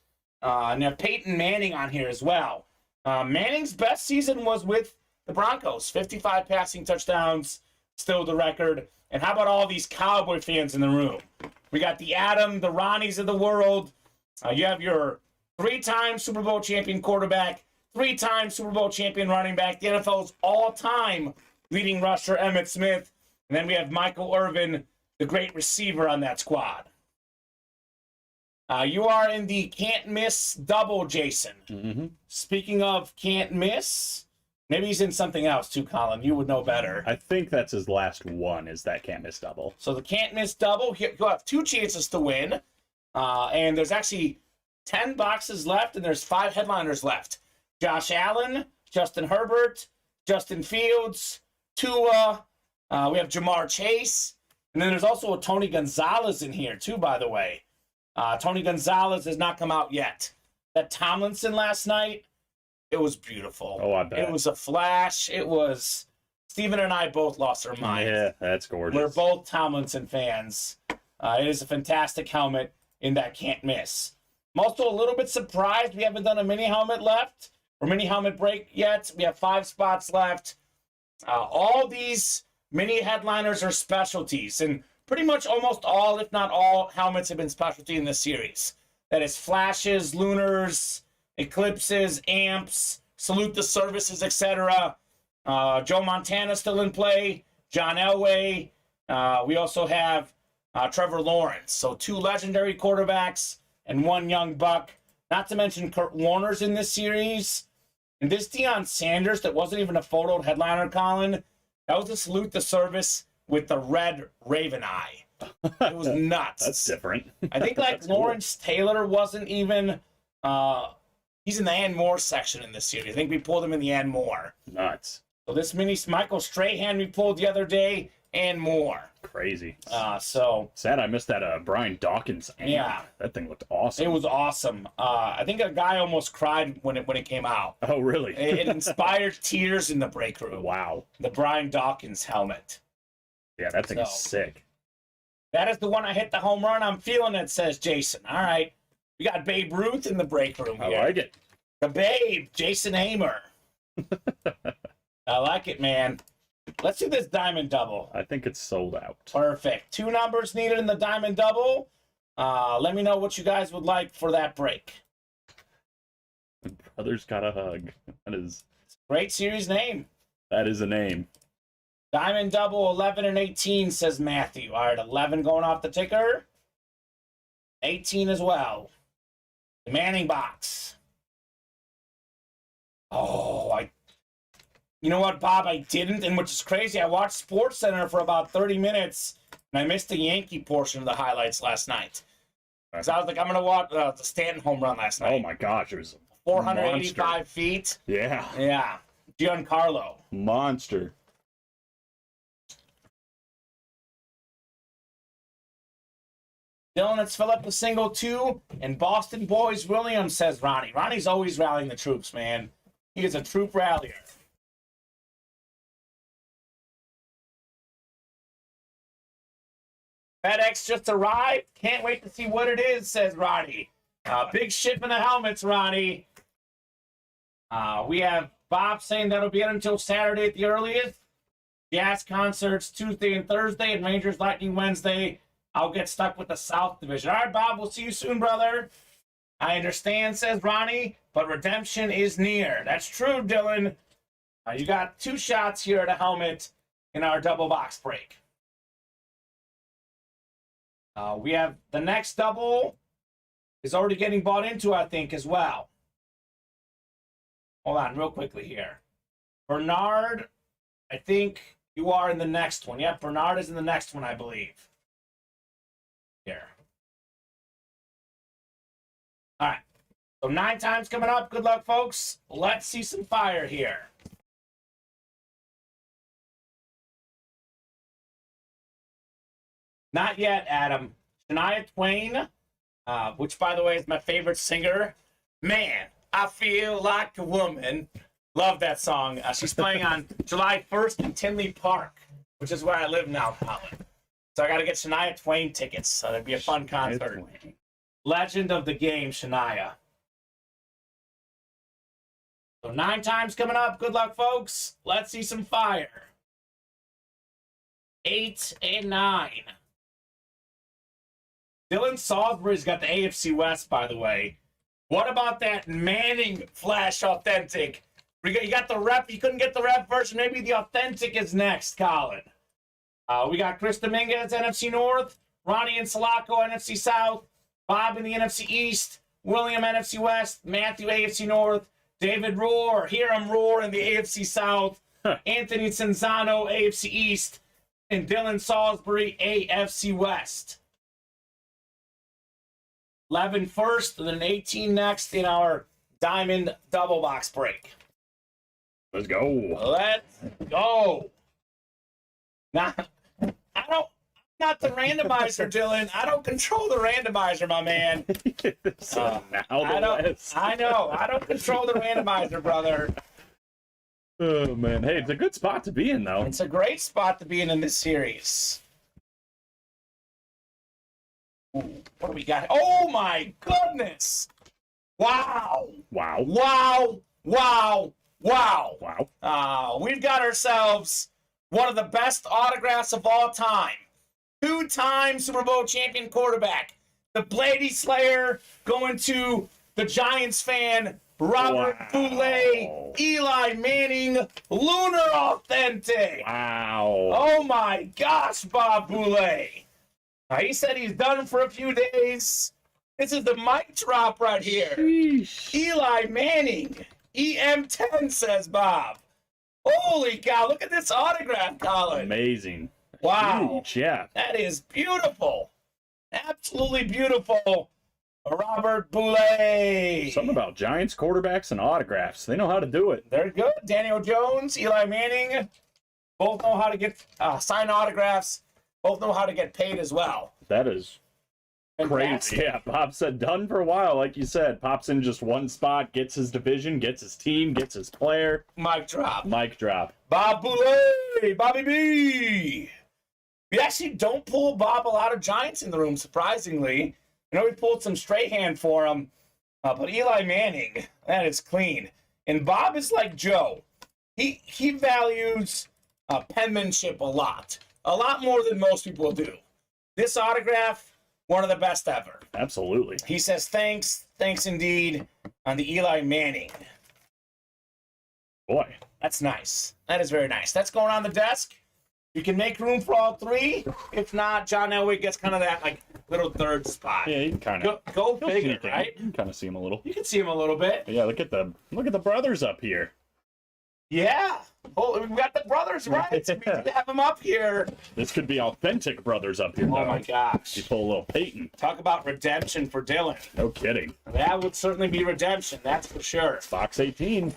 And you have Peyton Manning on here as well. Manning's best season was with the Broncos. 55 passing touchdowns, still the record. And how about all these Cowboy fans in the room? We got the Adam, the Ronnies of the world. You have your 3-time Super Bowl champion quarterback, 3-time Super Bowl champion running back, the NFL's all-time leading rusher, Emmitt Smith. And then we have Michael Irvin, the great receiver on that squad. You are in the can't miss double, Jason. Mm-hmm. Speaking of can't miss, maybe he's in something else too, Colin. You would know better. I think that's his last one, is that can't miss double. So the can't miss double, you'll have 2 chances to win. And there's actually 10 boxes left, and there's 5 headliners left. Josh Allen, Justin Herbert, Justin Fields, Tua. We have Jamar Chase. And then there's also a Tony Gonzalez in here, too, by the way. Tony Gonzalez has not come out yet. That Tomlinson last night, it was beautiful. Oh, I bet. It was a flash. It was... Steven and I both lost our minds. Yeah, that's gorgeous. We're both Tomlinson fans. It is a fantastic helmet in that can't miss. I'm also a little bit surprised we haven't done a mini helmet left or mini helmet break yet. We have 5 spots left. All these mini headliners are specialties, and pretty much almost all, if not all, helmets have been specialty in this series. That is flashes, lunars, eclipses, amps, salute the services, etc. Joe Montana still in play, John Elway. We also have Trevor Lawrence. So 2 legendary quarterbacks and 1 young buck. Not to mention Kurt Warner's in this series. And this Deion Sanders that wasn't even a photoed headliner, Colin, that was a salute the service with the red Raven eye. It was nuts. That's different. I think like Lawrence Taylor wasn't even... he's in the Ann Moore section in this series. I think we pulled him in the Ann Moore. Nuts. So this mini Michael Strahan we pulled the other day, and more. Crazy. So sad I missed that Brian Dawkins. Yeah. That thing looked awesome. it was awesome. I think a guy almost cried when it came out. Oh, really? It inspired tears in the break room. Wow. The Brian Dawkins helmet. Yeah, that thing is sick. That is the one I hit the home run. I'm feeling it, says Jason. All right. We got Babe Ruth in the break room here. I like it. The Babe, Jason Hamer. I like it, man. Let's do this diamond double. I think it's sold out. Perfect. 2 numbers needed in the diamond double. Let me know what you guys would like for that break. Brothers got a hug. Great series name. That is a name. Diamond double 11 and 18, says Matthew. All right, 11 going off the ticker. 18 as well. The Manning box. Oh, you know what, Bob? I didn't, and which is crazy. I watched Sports Center for about 30 minutes, and I missed the Yankee portion of the highlights last night. So I was like, I'm going to watch the Stanton home run last night. Oh, my gosh. It was 485 monster. feet. Yeah. Yeah. Giancarlo. Monster. Dylan, let's fill up the single 2. And Boston Boys Williams, says Ronnie. Ronnie's always rallying the troops, man. He is a troop rallier. FedEx just arrived. Can't wait to see what it is, says Ronnie. Big ship in the helmets, Ronnie. We have Bob saying that'll be it until Saturday at the earliest. Jazz concerts Tuesday and Thursday, and Rangers Lightning Wednesday. I'll get stuck with the South Division. All right, Bob, we'll see you soon, brother. I understand, says Ronnie, but redemption is near. That's true, Dylan. You got 2 shots here at a helmet in our double box break. We have the next double is already getting bought into, I think, as well. Hold on real quickly here. Bernard, I think you are in the next one. Yep, Bernard is in the next one, I believe. Here. All right. So 9 times coming up. Good luck, folks. Let's see some fire here. Not yet, Adam. Shania Twain, which, by the way, is my favorite singer. Man, I feel like a woman. Love that song. She's playing on July 1st in Tinley Park, which is where I live now, Colin. So I got to get Shania Twain tickets. So it'd be a fun concert. Legend of the game, Shania. So 9 times coming up. Good luck, folks. Let's see some fire. 8 and 9. Dylan Salisbury's got the AFC West, by the way. What about that Manning Flash Authentic? You got the rep. You couldn't get the rep version. Maybe the authentic is next, Colin. We got Chris Dominguez, NFC North. Ronnie and Sulaco, NFC South. Bob in the NFC East. William, NFC West. Matthew, AFC North. David Roar. Hear him roar in the AFC South. Anthony Cinzano, AFC East. And Dylan Salisbury, AFC West. 11 first, and then 18 next in our Diamond double box break. Let's go. Let's go. Now, I'm not the randomizer, Dylan. I don't control the randomizer, my man. I know. I don't control the randomizer, brother. Oh, man. Hey, it's a good spot to be in, though. It's a great spot to be in this series. What do we got? Oh, my goodness. Wow. Wow. Wow. Wow. Wow. Wow. We've got ourselves one of the best autographs of all time. 2-time Super Bowl champion quarterback. The Blady Slayer going to the Giants fan, Robert Boulay, Eli Manning, Lunar Authentic. Wow. Oh, my gosh, Bob Boulay. He said he's done for a few days. This is the mic drop right here. Sheesh. Eli Manning. EM10, says Bob. Holy cow, look at this autograph, Colin. Amazing. Wow. Huge, yeah. That is beautiful. Absolutely beautiful. Robert Boulay. Something about Giants quarterbacks and autographs. They know how to do it. They're good. Daniel Jones, Eli Manning, both know how to get sign autographs. Both know how to get paid as well. That is Fantastic. crazy. Yeah, Bob said done for a while, like you said. Pops in just one spot, gets his division, gets his team, gets his player. Mic drop. Mic drop. Bob Boulay, Bobby B. We actually don't pull Bob a lot of Giants in the room, surprisingly. I know we pulled some Strahan for him, but Eli Manning, that is clean. And Bob is like Joe. He values penmanship a lot more than most people do. This autograph, one of the best ever. Absolutely. He says thanks indeed on the Eli Manning. Boy. That's nice. That is very nice. That's going on the desk. You can make room for all 3. If not, John Elway gets kind of that like little third spot. Yeah, you can kind of go figure, right? You can kind of see him a little. You can see him a little bit. But yeah, look at the brothers up here. Yeah. Oh, we've got the brothers, right? So we can have them up here. This could be authentic brothers up here. Oh though. my gosh. You pull a little Peyton. Talk about redemption for Dylan. No kidding. That would certainly be redemption, that's for sure. Box 18.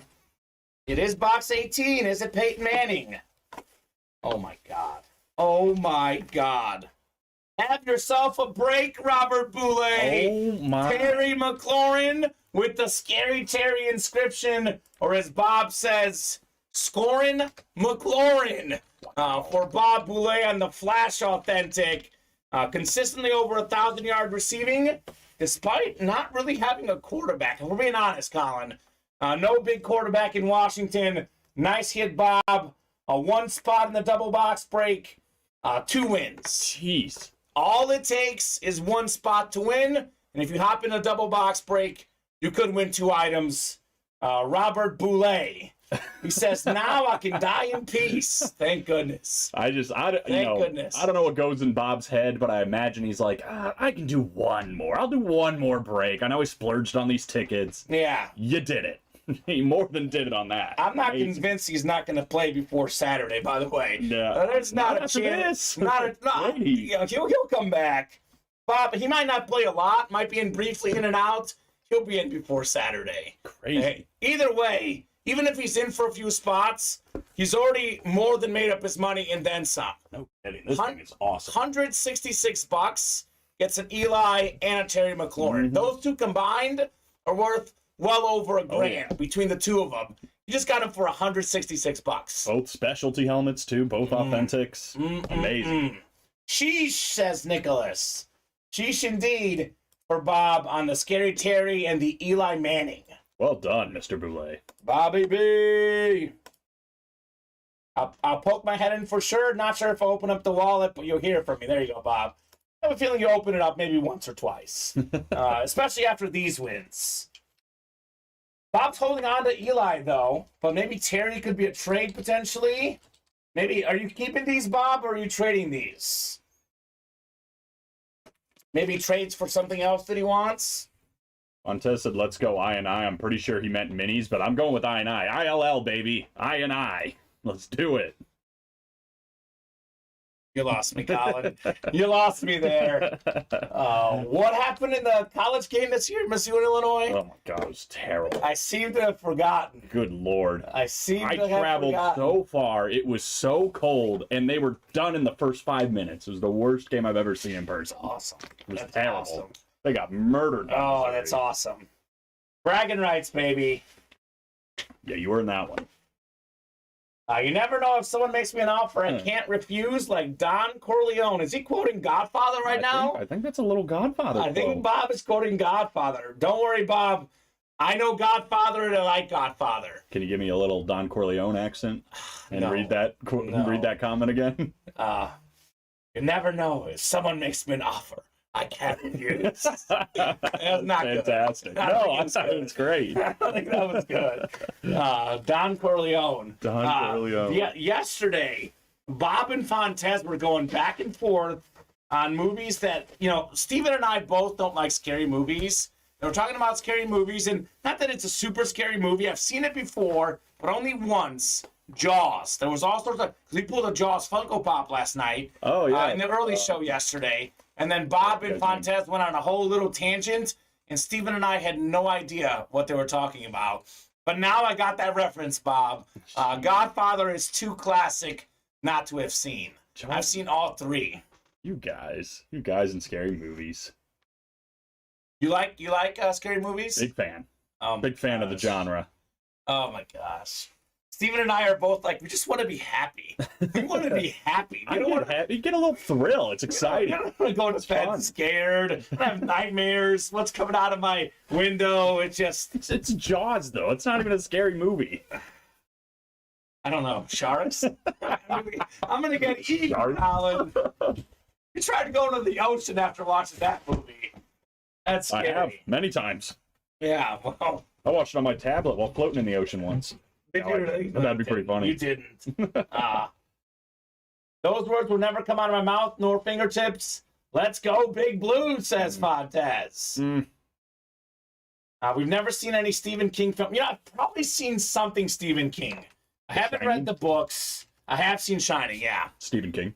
It is box 18. Is it Peyton Manning? Oh my God. Oh my God. Have yourself a break, Robert Boulay. Oh, my. Terry McLaurin with the Scary Terry inscription, or as Bob says, Scorin' McLaurin for Bob Boulay on the Flash Authentic. Consistently over 1,000-yard receiving, despite not really having a quarterback. And we're being honest, Colin. No big quarterback in Washington. Nice hit, Bob. One spot in the double box break. 2 wins. Jeez. All it takes is one spot to win. And if you hop in a double box break, you could win 2 items. Robert Boulay. He says, now I can die in peace. Thank goodness. Thank goodness. I don't know what goes in Bob's head, but I imagine he's like, I can do one more. I'll do one more break. I know he splurged on these tickets. Yeah. You did it. He more than did it on that. I'm not convinced he's not going to play before Saturday, by the way. Yeah. There's not a chance. He'll come back. Bob, he might not play a lot, might be in briefly in and out. He'll be in before Saturday. Crazy. Either way, even if he's in for a few spots, he's already more than made up his money and then some. No kidding. This thing is awesome. $166 gets an Eli and a Terry McLaurin. Mm-hmm. Those 2 combined are worth well over $1,000 between the 2 of them. You just got them for $166. Both specialty helmets, too. Both authentics. Amazing. Sheesh, says Nicholas. Sheesh indeed for Bob on the Scary Terry and the Eli Manning. Well done, Mr. Boulay. Bobby B. I'll poke my head in for sure. Not sure if I open up the wallet, but you'll hear from me. There you go, Bob. I have a feeling you open it up maybe once or twice, especially after these wins. Bob's holding on to Eli, though, but maybe Terry could be a trade potentially. Maybe, are you keeping these, Bob, or are you trading these? Maybe trades for something else that he wants? Montez said, let's go I&I. I'm pretty sure he meant minis, but I'm going with I&I. ILL, baby. I&I. Let's do it. You lost me, Colin. You lost me there. What happened in the college game this year, Mizzou and Illinois? Oh, my God. It was terrible. I seem to have forgotten. Good Lord. I traveled so far. It was so cold, and they were done in the first 5 minutes. It was the worst game I've ever seen in person. Awesome. It was That's terrible. Awesome. They got murdered. Oh, that's awesome. Bragging rights, baby. Yeah, you were in that one. You never know if someone makes me an offer I can't refuse, like Don Corleone. Is he quoting Godfather right now? I think that's a little Godfather I think quote. Bob is quoting Godfather. Don't worry, Bob. I know Godfather and I like Godfather. Can you give me a little Don Corleone accent and No. read that comment again? You never know if someone makes me an offer I can't refuse. That's not fantastic. Good. I thought it was great. I think that was good. Don Corleone. Corleone. Yesterday, Bob and Fontez were going back and forth on movies that, Steven and I both don't like scary movies. They were talking about scary movies, and not that it's a super scary movie. I've seen it before, but only once. Jaws. There was all sorts of... Because we pulled a Jaws Funko Pop last night. Oh, yeah. In the early show yesterday. And then Bob and Fontez went on a whole little tangent, and Steven and I had no idea what they were talking about. But now I got that reference, Bob. Godfather is too classic not to have seen. I've seen all 3. You guys in scary movies. You like scary movies? Big fan. Big fan of the genre. Oh my gosh. Steven and I are both like, we just want to be happy. We want to be happy. You get a little thrill. It's exciting. I don't want to go to bed scared. I have nightmares. What's coming out of my window? It's Jaws, though. It's not even a scary movie. I don't know. Sharks? I'm going to get eaten, Alan. You tried to go into the ocean after watching that movie. That's scary. I have, many times. Yeah, well. I watched it on my tablet while floating in the ocean once. That'd be pretty funny. You didn't. Those words will never come out of my mouth nor fingertips. Let's go, Big Blue, says Fontez. We've never seen any Stephen King film. I've probably seen something Stephen King. I haven't read the books. I have seen Shining, yeah. Stephen King.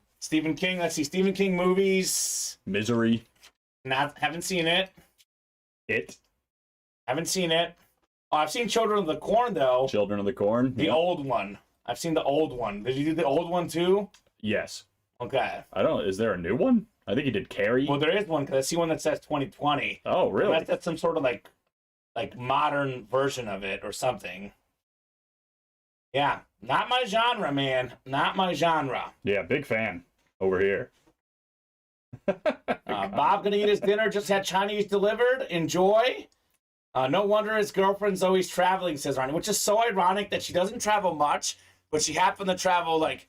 Let's see. Stephen King movies. Misery. Haven't seen it. It. Haven't seen it. Oh, I've seen Children of the Corn, though. Children of the Corn. The old one. I've seen the old one. Did you do the old one, too? Yes. Okay. I don't. Is there a new one? I think he did Carrie. Well, there is one because I see one that says 2020. Oh, really? That's some sort of like modern version of it or something. Yeah, not my genre, man. Not my genre. Yeah, big fan over here. Bob gonna eat his dinner. Just had Chinese delivered. Enjoy. No wonder his girlfriend's always traveling, says Ronnie, which is so ironic that she doesn't travel much, but she happened to travel like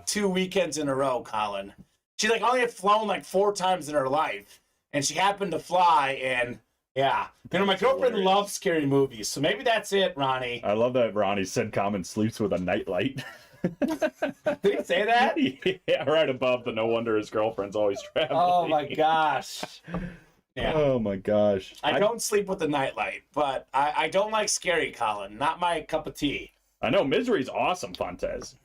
2 weekends in a row, Colin. She like only had flown like 4 times in her life, and she happened to fly, and yeah. You know, my girlfriend loves scary movies, so maybe that's it, Ronnie. I love that Ronnie said Kamen sleeps with a nightlight. Did he say that? Yeah, right above the no wonder his girlfriend's always traveling. Oh my gosh. Yeah. Oh my gosh. I don't sleep with the nightlight, but I don't like scary, Colin. Not my cup of tea. I know Misery's awesome, Fontez.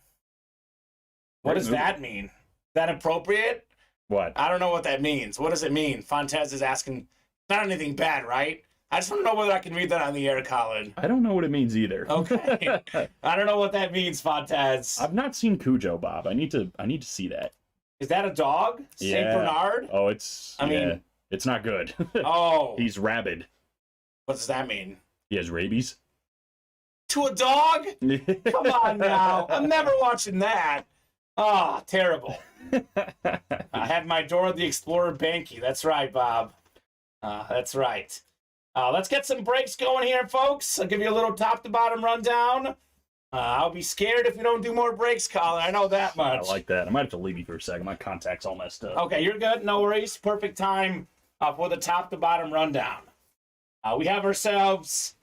What does that mean? Is that appropriate? What? I don't know what that means. What does it mean? Fontez is asking. Not anything bad, right? I just want to know whether I can read that on the air, Colin. I don't know what it means either. Okay. I don't know what that means, Fontez. I've not seen Cujo, Bob. I need to see that. Is that a dog? Yeah. Saint Bernard? Oh, I mean, it's not good. Oh. He's rabid. What does that mean? He has rabies. To a dog? Come on now. I'm never watching that. Ah, oh, terrible. I had my Dora the Explorer Banky. That's right, Bob. That's right. Let's get some breaks going here, folks. I'll give you a little top-to-bottom rundown. I'll be scared if we don't do more breaks, Colin. I know that much. I like that. I might have to leave you for a second. My contact's all messed up. Okay, you're good. No worries. Perfect time for the top-to-bottom rundown. We have ourselves...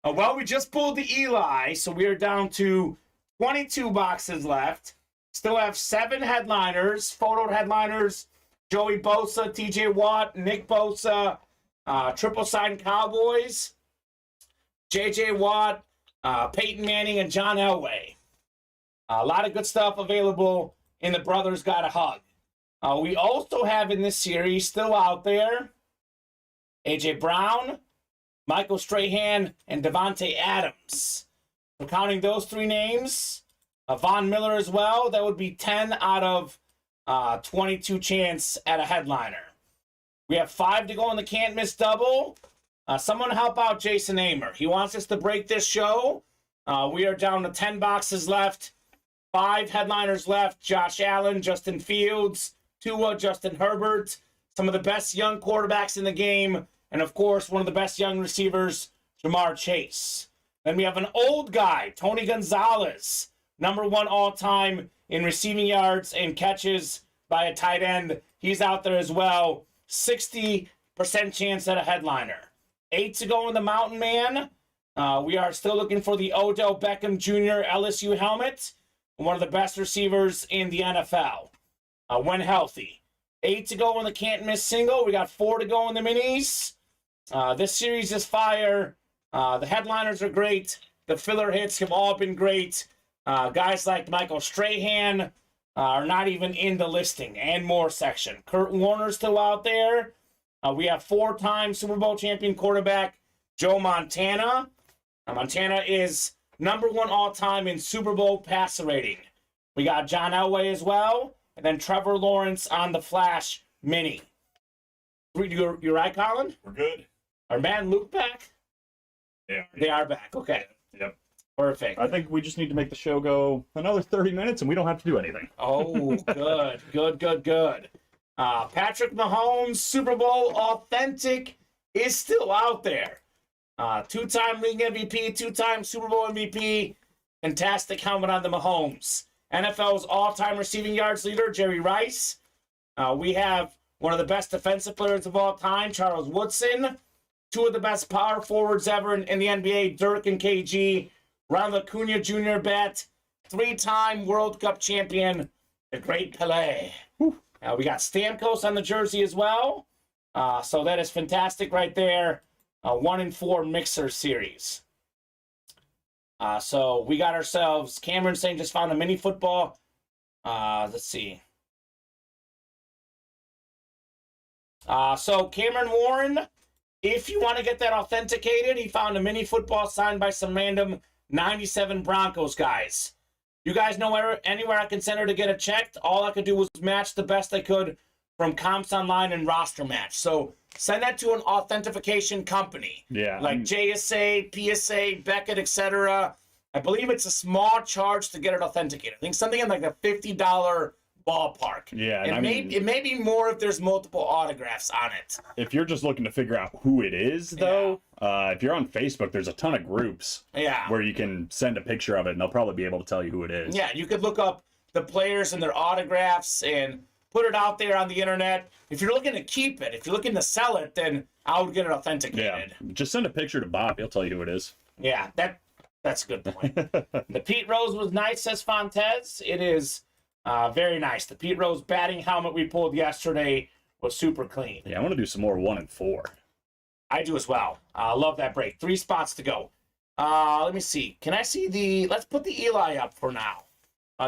well, we just pulled the Eli, so we are down to 22 boxes left. Still have 7 headliners, photo headliners. Joey Bosa, TJ Watt, Nick Bosa, triple sign Cowboys, JJ Watt, Peyton Manning, and John Elway. A lot of good stuff available in the Brothers Got a Hug. We also have in this series, still out there, A.J. Brown, Michael Strahan, and Devontae Adams. So counting those 3 names, Von Miller as well, that would be 10 out of 22 chance at a headliner. We have 5 to go in the can't miss double. Someone help out Jason Amer. He wants us to break this show. We are down to 10 boxes left. 5 headliners left. Josh Allen, Justin Fields, Tua, Justin Herbert. Some of the best young quarterbacks in the game. And of course, one of the best young receivers, Jamar Chase. Then we have an old guy, Tony Gonzalez. #1 all-time in receiving yards and catches by a tight end. He's out there as well. 60% chance at a headliner. 8 to go in the Mountain Man. We are still looking for the Odell Beckham Jr. LSU helmet. One of the best receivers in the NFL. When healthy. 8 to go in the can't miss single. We got 4 to go in the minis. This series is fire. The headliners are great. The filler hits have all been great. Guys like Michael Strahan are not even in the listing and more section. Kurt Warner's still out there. We have 4-time Super Bowl champion quarterback Joe Montana. Montana is #1 all-time in Super Bowl passer rating. We got John Elway as well, and then Trevor Lawrence on the Flash Mini. You're right, Colin? We're good. Are Matt and Luke back? Yeah. They are back. Okay. Yep. Perfect. I think we just need to make the show go another 30 minutes and we don't have to do anything. Oh, good. Patrick Mahomes, Super Bowl authentic, is still out there. 2-time league MVP, 2-time Super Bowl MVP. Fantastic helmet on the Mahomes. NFL's all-time receiving yards leader, Jerry Rice. We have one of the best defensive players of all time, Charles Woodson. 2 of the best power forwards ever in the NBA, Dirk and KG. Ronald Acuna Jr. bat. 3-time World Cup champion, the great Pelé. We got Stamkos on the jersey as well. So that is fantastic right there. 1-4 mixer series. So we got ourselves, Cameron saying just found a mini football. Let's see. So Cameron Warren, if you want to get that authenticated, he found a mini football signed by some random 97 Broncos guys. You guys know anywhere I can send her to get it checked? All I could do was match the best I could from comps online and roster match. So send that to an authentication company. Yeah. Like JSA, PSA, Beckett, etc. I believe it's a small charge to get it authenticated. I think something in like the $50 ballpark. Yeah, and it may be more if there's multiple autographs on it. If you're just looking to figure out who it is, though, if you're on Facebook, there's a ton of groups where you can send a picture of it, and they'll probably be able to tell you who it is. Yeah, you could look up the players and their autographs and put it out there on the internet. If you're looking to keep it, if you're looking to sell it, then I would get it authenticated. Yeah, just send a picture to Bob. He'll tell you who it is. Yeah, that's a good point. The Pete Rose was nice, says Fontez. It is very nice. The Pete Rose batting helmet we pulled yesterday was super clean. Yeah, I want to do some more 1 and 4. I do as well. Love that break. 3 spots to go. Let me see. Can I see let's put the Eli up for now.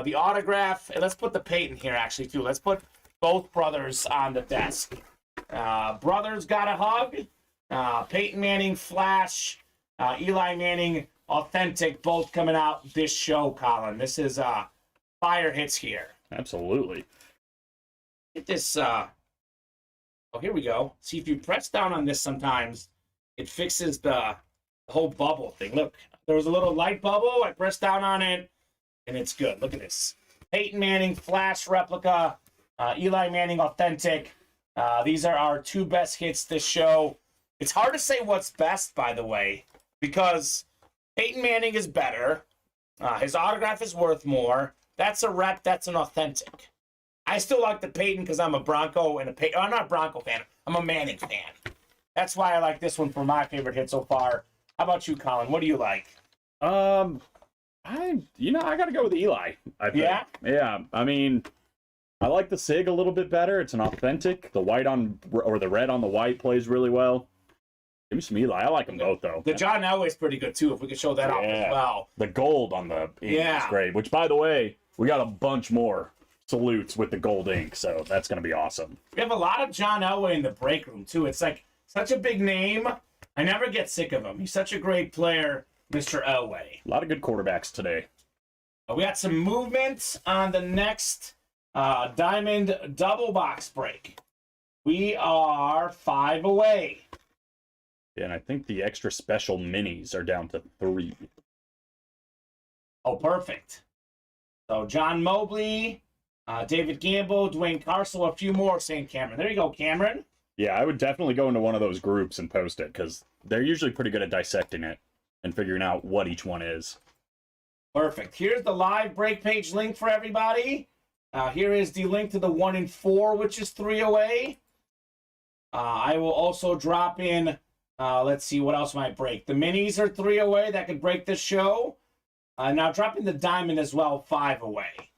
The autograph, and let's put the Peyton here actually too. Let's put both brothers on the desk. Brothers got a hug. Peyton Manning Flash, Eli Manning Authentic, both coming out this show, Colin. This is fire hits here. Absolutely. Get this. Oh, here we go. See, if you press down on this sometimes, it fixes the whole bubble thing. Look, there was a little light bubble. I pressed down on it, and it's good. Look at this. Peyton Manning Flash replica, Eli Manning Authentic. These are our 2 best hits this show. It's hard to say what's best, by the way, because Peyton Manning is better. His autograph is worth more. That's a rep. That's an authentic. I still like the Peyton because I'm a Bronco and I'm not a Bronco fan. I'm a Manning fan. That's why I like this one for my favorite hit so far. How about you, Colin? What do you like? I got to go with Eli. I think. Yeah? Yeah. I mean, I like the SIG a little bit better. It's an authentic. The white or the red on the white plays really well. Give me some Eli. I like them both, though. The John Elway's pretty good, too, if we could show that off as well. The gold on the ink is great, which, by the way, we got a bunch more salutes with the gold ink, so that's going to be awesome. We have a lot of John Elway in the break room, too. It's like such a big name. I never get sick of him. He's such a great player, Mr. Elway. A lot of good quarterbacks today. We got some movement on the next Diamond double box break. We are 5 away. Yeah, and I think the extra special minis are down to 3. Oh, perfect. So John Mobley, David Gamble, Dwayne Carcel, a few more, St. Cameron. There you go, Cameron. Yeah, I would definitely go into one of those groups and post it, because they're usually pretty good at dissecting it and figuring out what each one is. Perfect. Here's the live break page link for everybody. Here is the link to the 1 and 4, which is 3 away. I will also drop in, let's see, what else might break. The minis are 3 away. That could break this show. Now dropping the diamond as well, 5 away.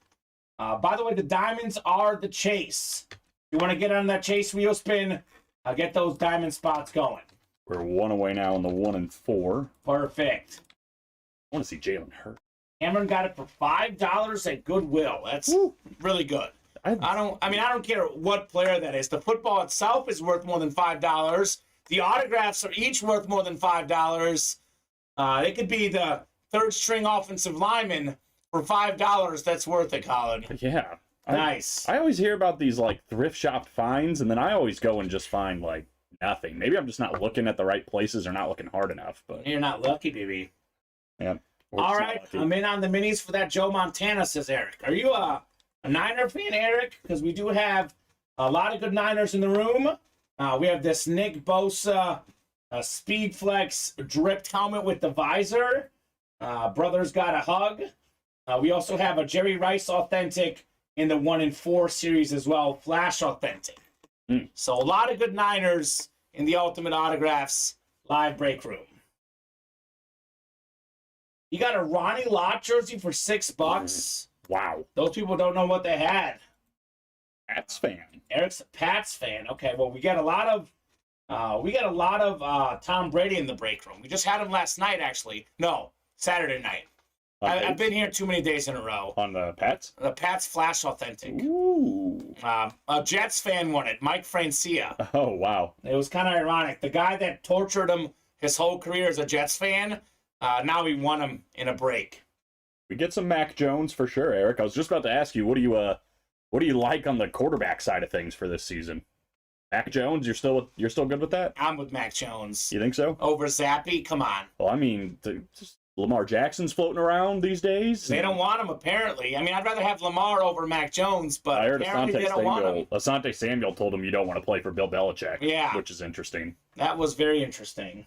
By the way, the diamonds are the chase. If you want to get on that chase wheel spin, get those diamond spots going. We're 1 away now on the 1 and 4. Perfect. I want to see Jalen Hurts. Cameron got it for $5 at Goodwill. That's really good. I don't care what player that is. The football itself is worth more than $5. The autographs are each worth more than $5. It could be the 3rd string offensive lineman for $5. That's worth it, Colin. Yeah. Nice. I always hear about these like thrift shop finds, and then I always go and just find like nothing. Maybe I'm just not looking at the right places or not looking hard enough. But you're not lucky, baby. Yeah. All right, I'm in on the minis for that Joe Montana, says Eric. Are you a Niner fan, Eric? Because we do have a lot of good Niners in the room. We have this Nick Bosa Speed Flex dripped helmet with the visor. Brothers got a hug. We also have a Jerry Rice Authentic in the 1 and 4 series as well, Flash Authentic. So a lot of good Niners in the Ultimate Autographs live break room. You got a Ronnie Lott jersey for $6. Wow. Those people don't know what they had. Pats fan. Eric's a Pats fan. Okay, well we got a lot of Tom Brady in the break room. We just had him last night, actually. No, Saturday night. I've been here too many days in a row. On the Pats? The Pats Flash Authentic. Ooh. A Jets fan won it, Mike Francia. Oh, wow. It was kind of ironic. The guy that tortured him his whole career as a Jets fan, now he won him in a break. We get some Mac Jones for sure, Eric. I was just about to ask you, what do you like on the quarterback side of things for this season? Mac Jones, you're still good with that? I'm with Mac Jones. You think so? Over Zappy? Come on. Well, I mean, Lamar Jackson's floating around these days. They don't want him, apparently. I mean, I'd rather have Lamar over Mac Jones, but I heard apparently they don't want him. Asante Samuel told him you don't want to play for Bill Belichick. Yeah. Which is interesting. That was very interesting.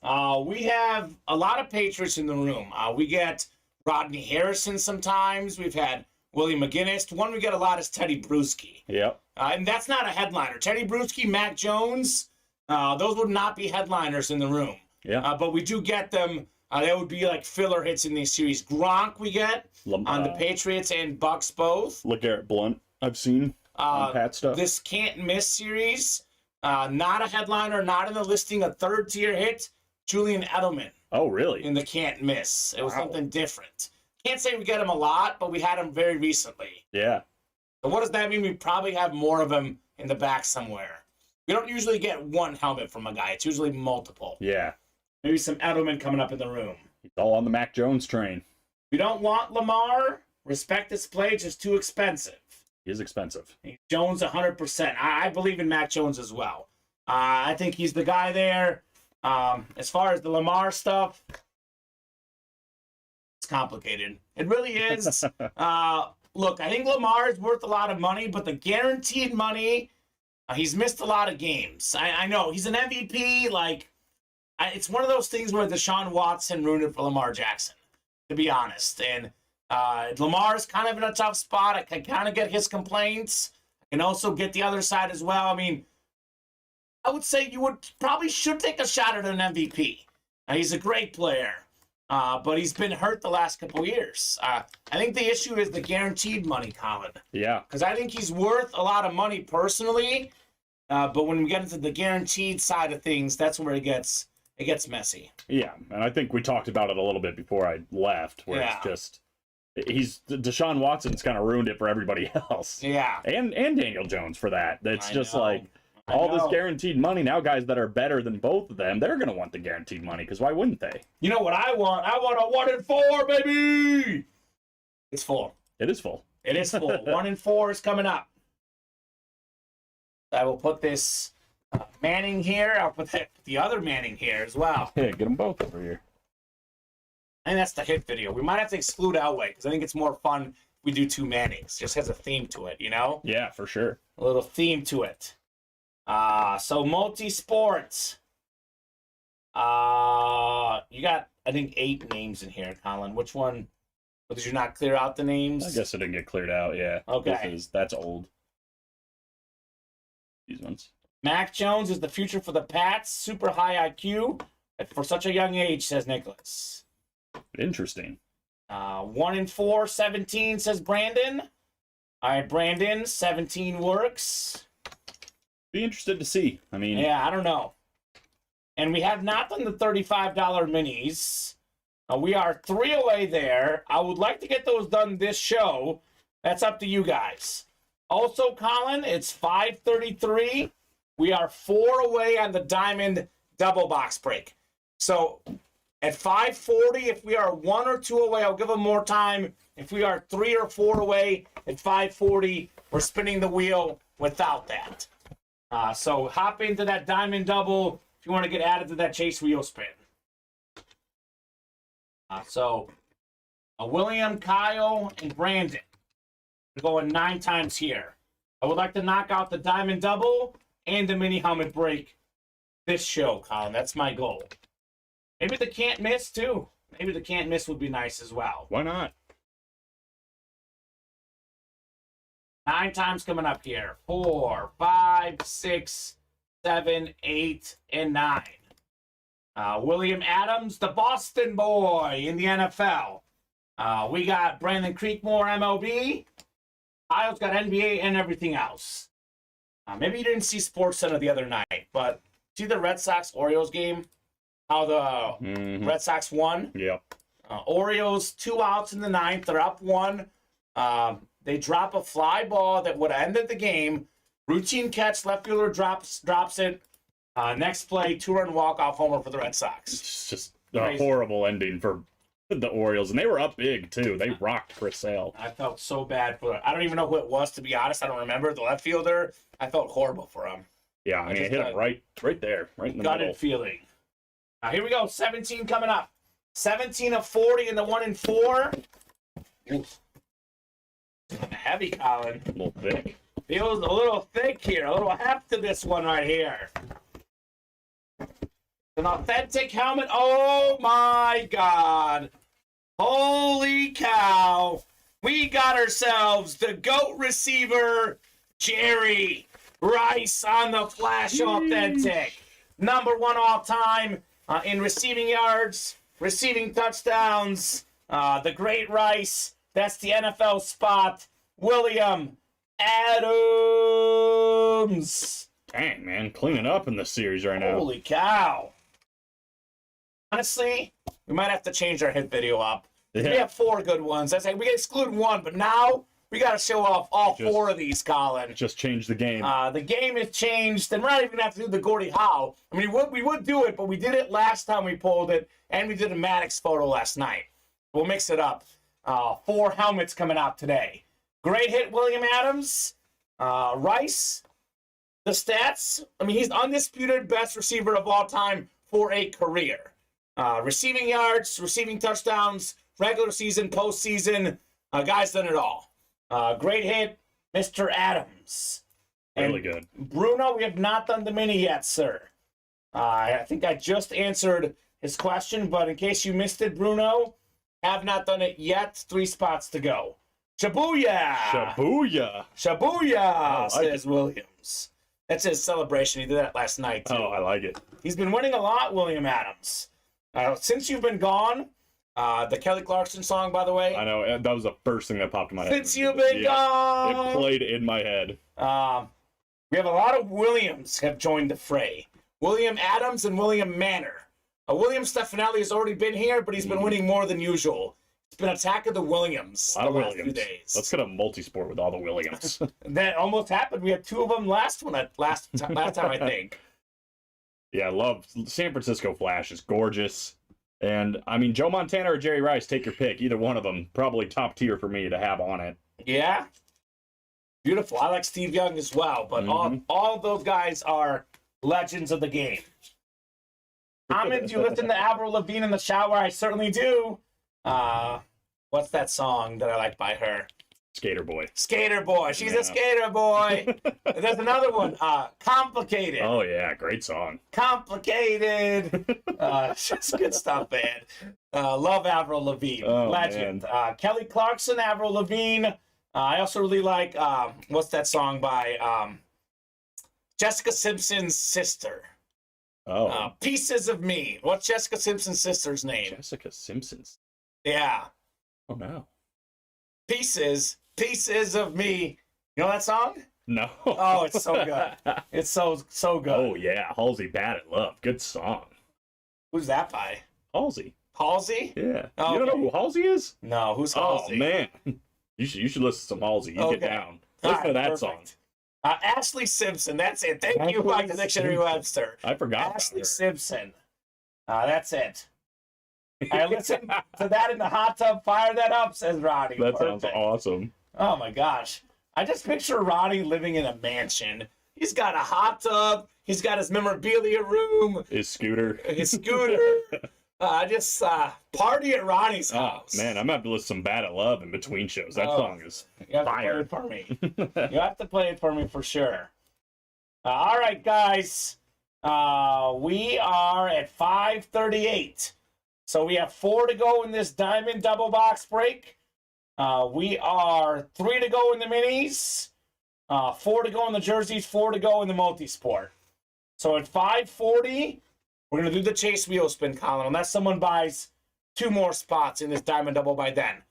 We have a lot of Patriots in the room. We get Rodney Harrison sometimes. We've had Willie McGinnis. One we get a lot is Teddy Bruschi. Yep. And that's not a headliner. Teddy Bruschi, Mac Jones, those would not be headliners in the room. Yeah. But we do get them. They would be like filler hits in these series. Gronk we get on the Patriots and Bucks both. LeGarrette Blount, I've seen on Pat stuff. This can't miss series. Not a headliner, not in the listing, a third tier hit. Julian Edelman. Oh, really? In the can't miss. It was something different. Can't say we get him a lot, but we had him very recently. Yeah. So what does that mean? We probably have more of him in the back somewhere. We don't usually get one helmet from a guy. It's usually multiple. Yeah. Maybe some Edelman coming up in the room. He's all on the Mac Jones train. We don't want Lamar. Respect his play. Just too expensive. He is expensive. Jones 100%. I believe in Mac Jones as well. I think he's the guy there. As far as the Lamar stuff, it's complicated. It really is. Look, I think Lamar is worth a lot of money, but the guaranteed money, he's missed a lot of games. I know. He's an MVP. It's one of those things where Deshaun Watson ruined it for Lamar Jackson, to be honest. And Lamar's kind of in a tough spot. I can kind of get his complaints. I can also get the other side as well. I mean, I would say you probably should take a shot at an MVP. He's a great player, but he's been hurt the last couple years. I think the issue is the guaranteed money, Colin. Yeah. Because I think he's worth a lot of money personally, but when we get into the guaranteed side of things, that's where it gets messy. Yeah, and I think we talked about it a little bit before I left, where it's just Deshaun Watson's kind of ruined it for everybody else. Yeah. And Daniel Jones for that. It's just like all this guaranteed money. Now guys that are better than both of them, they're going to want the guaranteed money, because why wouldn't they? You know what I want? I want a 1 in 4, baby! It's full. It is full. It is full. 1 in 4 is coming up. I will put this Manning here. I'll put the other Manning here as well. Yeah, get them both over here. I think that's the hit video. We might have to exclude Elway, because I think it's more fun if we do 2 Mannings. Just has a theme to it, you know? Yeah, for sure. A little theme to it. So multi-sports. You got, I think, 8 names in here, Colin. Which one? Did you not clear out the names? I guess it didn't get cleared out, yeah. Okay. That's old. These ones. Mac Jones is the future for the Pats. Super high IQ for such a young age, says Nicholas. Interesting. 1 in 4, 17, says Brandon. All right, Brandon, 17 works. Be interested to see. I mean, yeah, I don't know. And we have not done the $35 minis. We are 3 away there. I would like to get those done this show. That's up to you guys. Also, Colin, it's 5:33. We are 4 away on the Diamond double box break. So at 5:40, if we are 1 or 2 away, I'll give them more time. If we are 3 or 4 away at 5:40, we're spinning the wheel without that. So hop into that Diamond double if you want to get added to that Chase wheel spin. So William, Kyle, and Brandon. We're going 9 times here. I would like to knock out the Diamond double and the mini helmet break this show, Colin. That's my goal. Maybe the can't miss, too. Maybe the can't miss would be nice as well. Why not? 9 times coming up here. 4, 5, 6, 7, 8, and 9. William Adams, the Boston boy in the NFL. We got Brandon Creekmore, MLB. Kyle's got NBA and everything else. Maybe you didn't see SportsCenter the other night, but see the Red Sox-Orioles game? How the Red Sox won? Yep. Orioles 2 outs in the 9th. They're up 1. They drop a fly ball that would have ended the game. Routine catch, left fielder drops it. Next play, 2-run walk-off homer for the Red Sox. It's just a horrible ending for the Orioles, and they were up big too. They rocked Chris Sale. I felt so bad for it. I don't even know who it was, to be honest. I don't remember. The left fielder, I felt horrible for him. Yeah, I mean, it hit him right there, right in the gutted middle. Feeling. Now, here we go. 17 coming up. 17 of 40 in the 1 and 4. Oof. Heavy, Colin. A little thick. Feels a little thick here. A little heft to this one right here. An authentic helmet. Oh, my God. Holy cow. We got ourselves the GOAT receiver, Jerry Rice, on the Flash Authentic. Number 1 all time in receiving yards, receiving touchdowns. The great Rice. That's the NFL spot. William Adams. Dang, man, cleaning up in this series right now. Holy cow. Honestly, we might have to change our hit video up. Yeah. We have 4 good ones. I say we can exclude 1, but now we got to show off all 4 of these, Colin. Just changed the game. The game has changed, and we're not even going to have to do the Gordie Howe. I mean, we would do it, but we did it last time we pulled it, and we did a Maddox photo last night. We'll mix it up. 4 helmets coming out today. Great hit, William Adams. Rice, the stats. I mean, he's undisputed best receiver of all time for a career. Receiving yards, receiving touchdowns, regular season, postseason. Guy's done it all. Great hit, Mr. Adams. Really good. Bruno, we have not done the mini yet, sir. I think I just answered his question, but in case you missed it, Bruno, have not done it yet. 3 spots to go. Shabuya! Shabuya! Shabuya, says Williams. That's his celebration. He did that last night, too. Oh, I like it. He's been winning a lot, William Adams. Since you've been gone, the Kelly Clarkson song, by the way. I know, that was the first thing that popped in my head. Since you've been gone! It played in my head. We have a lot of Williams have joined the fray. William Adams and William Manor. William Stefanelli has already been here, but he's been winning more than usual. It's been Attack of the Williams A lot of the last Williams. few days. Let's get a multi-sport with all the Williams. That almost happened. We had 2 of them last time, I think. Yeah, I love San Francisco Flash. Is gorgeous. And, I mean, Joe Montana or Jerry Rice, take your pick. Either one of them. Probably top tier for me to have on it. Yeah. Beautiful. I like Steve Young as well, but all of those guys are legends of the game. Ahmed, do you listen to Avril Lavigne in the shower? I certainly do. What's that song that I like by her? Skater Boy. Skater Boy. She's a skater boy. There's another one. Complicated. Oh, yeah. Great song. Complicated. Just good stuff, man. Love Avril Lavigne. Oh, Legend. Kelly Clarkson, Avril Lavigne. I also really like, what's that song by Jessica Simpson's sister? Oh. Pieces of Me. What's Jessica Simpson's sister's name? Jessica Simpson's. Yeah. Oh, no. Pieces of Me. You know that song? No. Oh, it's so good. It's so good. Oh, yeah. Halsey, Bad at Love. Good song. Who's that by? Halsey. Halsey? Yeah. Oh, you don't know okay. who Halsey is? No, who's Halsey? Oh, man. You should listen to some Halsey. You get down. Listen to that song. Ashley Simpson. That's it. Thank you, Mike, the Dictionary Webster. I forgot. Ashley Simpson. That's it. I listened to that in the hot tub. Fire that up, says Ronnie. That sounds awesome. Oh, my gosh. I just picture Ronnie living in a mansion. He's got a hot tub. He's got his memorabilia room. His scooter. Just party at Ronnie's house. Oh, man, I'm going to have to listen to some Bad at Love in between shows. That song is fire. To play it for me. You have to play it for me for sure. All right, guys. We are at 5:38. So we have 4 to go in this diamond double box break. We are 3 to go in the minis, 4 to go in the jerseys, 4 to go in the multi-sport. So at 5:40, we're going to do the chase wheel spin, Colin, unless someone buys 2 more spots in this diamond double by then.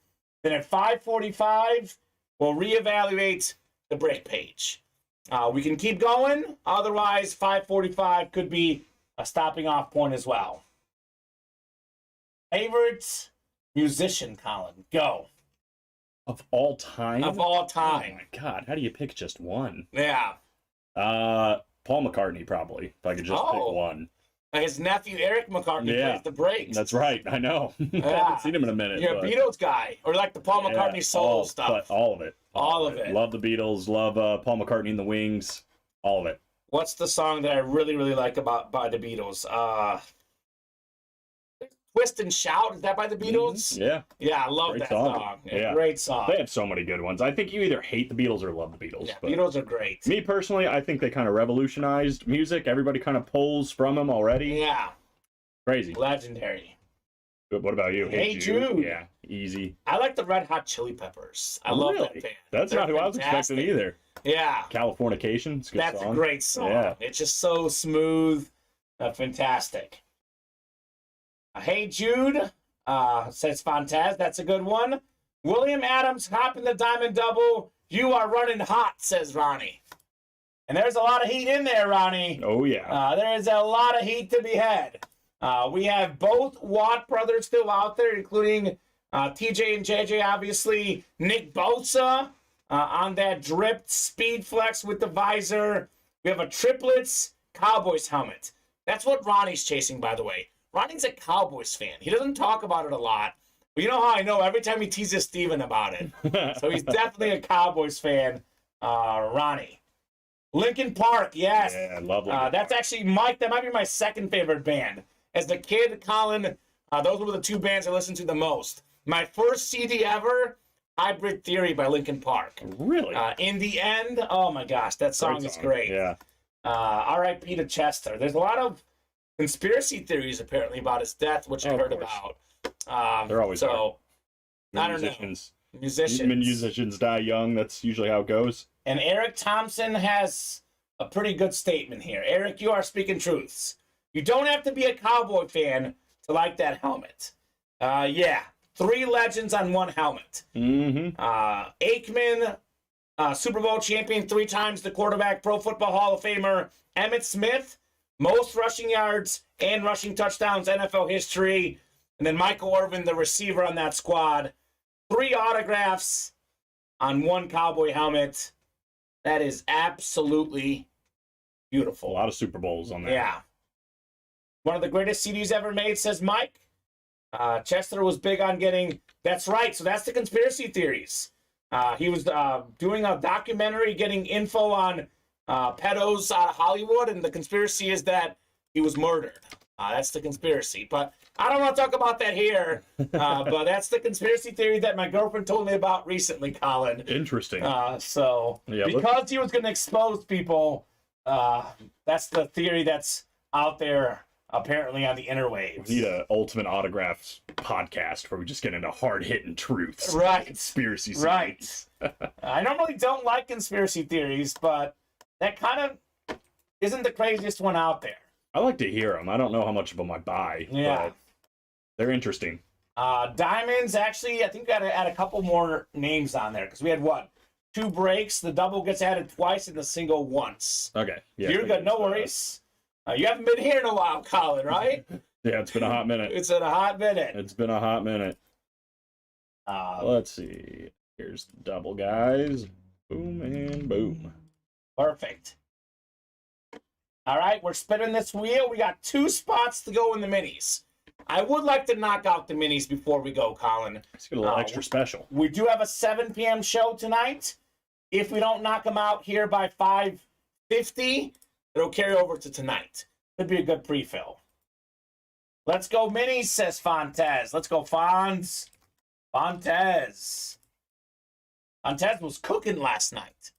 Then at 5:45, we'll reevaluate the break page. We can keep going. Otherwise, 5:45 could be a stopping off point as well. Favorite musician, Colin? Go. Of all time? Of all time. Oh, my God. How do you pick just one? Yeah. Paul McCartney, probably, if I could just pick one. His nephew Eric McCartney plays the breaks. That's right. I know. I haven't seen him in a minute. You're a Beatles guy, or like the Paul McCartney solo stuff. But all of it. All of it. Love the Beatles. Love Paul McCartney and the Wings. All of it. What's the song that I really, really like by the Beatles? Twist and Shout, is that by the Beatles? Yeah. Yeah, I love that song. Yeah. Great song. They have so many good ones. I think you either hate the Beatles or love the Beatles. Yeah, Beatles are great. Me personally, I think they kind of revolutionized music. Everybody kind of pulls from them already. Yeah. Crazy. Legendary. But what about you? Hey Jude. Yeah, easy. I like the Red Hot Chili Peppers. I love that band. That's not who I was expecting either. Yeah. Californication. It's a good That's song. a great song. Yeah. It's just so smooth. Fantastic. Hey Jude. Says Fontaz. That's a good one. William Adams, hopping the diamond double. You are running hot, says Ronnie. And there's a lot of heat in there, Ronnie. Oh, yeah. There is a lot of heat to be had. We have both Watt brothers still out there, including TJ and JJ, obviously. Nick Bosa on that dripped speed flex with the visor. We have a triplets Cowboys helmet. That's what Ronnie's chasing, by the way. Ronnie's a Cowboys fan. He doesn't talk about it a lot. But you know how I know? Every time he teases Steven about it. So he's definitely a Cowboys fan, Ronnie. Linkin Park, yes. Yeah, lovely. That's actually, Mike, that might be my second favorite band. As the kid, Colin, those were the two bands I listened to the most. My first CD ever, Hybrid Theory by Linkin Park. Really? In the End, oh my gosh, that song is great. Yeah. R.I.P. to Chester. There's a lot of conspiracy theories apparently about his death, which I heard about. They're always so. I don't know. Musicians. Musicians die young. That's usually how it goes. And Eric Thompson has a pretty good statement here. Eric, you are speaking truths. You don't have to be a Cowboy fan to like that helmet. Yeah, 3 legends on 1 helmet. Mm-hmm. Aikman, Super Bowl champion 3 times, the quarterback, Pro Football Hall of Famer. Emmitt Smith, most rushing yards and rushing touchdowns, NFL history. And then Michael Irvin, the receiver on that squad. 3 autographs on 1 Cowboy helmet. That is absolutely beautiful. A lot of Super Bowls on there. Yeah. One of the greatest CDs ever made, says Mike. Chester was big on getting... That's right. So that's the conspiracy theories. He was doing a documentary, getting info on pedos out of Hollywood, and the conspiracy is that he was murdered. That's the conspiracy. But I don't want to talk about that here. But that's the conspiracy theory that my girlfriend told me about recently, Colin. Interesting. Because he was going to expose people, that's the theory that's out there apparently on the interwaves. We need an Ultimate Autographs podcast where we just get into hard-hitting truths. Right. Conspiracy theories. Right. I normally don't like conspiracy theories, but that kind of isn't the craziest one out there. I like to hear them. I don't know how much of them I buy, but they're interesting. Diamonds, actually, I think we got to add a couple more names on there because we had, 2 breaks. The double gets added twice and the single once. Okay. Yeah, you're good. No worries. You haven't been here in a while, Colin, right? Yeah, it's been a hot minute. It's been a hot minute. It's been a hot minute. Let's see. Here's the double, guys. Boom and boom. Perfect. All right, we're spinning this wheel. We got 2 spots to go in the minis. I would like to knock out the minis before we go, Colin. Let's get a little extra special. We do have a 7 p.m. show tonight. If we don't knock them out here by 5:50, it'll carry over to tonight. Could be a good pre-fill. Let's go minis, says Fontez. Let's go Fonz. Fontez. Fontez was cooking last night.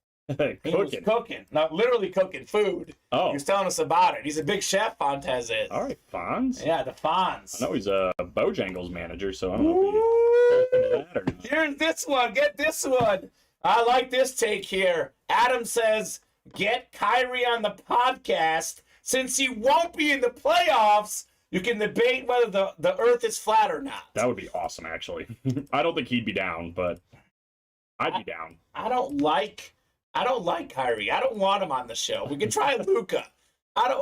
He was cooking. Not literally cooking food. Oh. He was telling us about it. He's a big chef, Fontez is. All right, Fonz. Yeah, the Fonz. I know he's a Bojangles manager, so I don't know if he's into that or not. Here's this one. Get this one. I like this take here. Adam says, get Kyrie on the podcast. Since he won't be in the playoffs, you can debate whether the earth is flat or not. That would be awesome, actually. I don't think he'd be down, but I'd be down. I don't like Kyrie. I don't want him on the show. We can try Luca.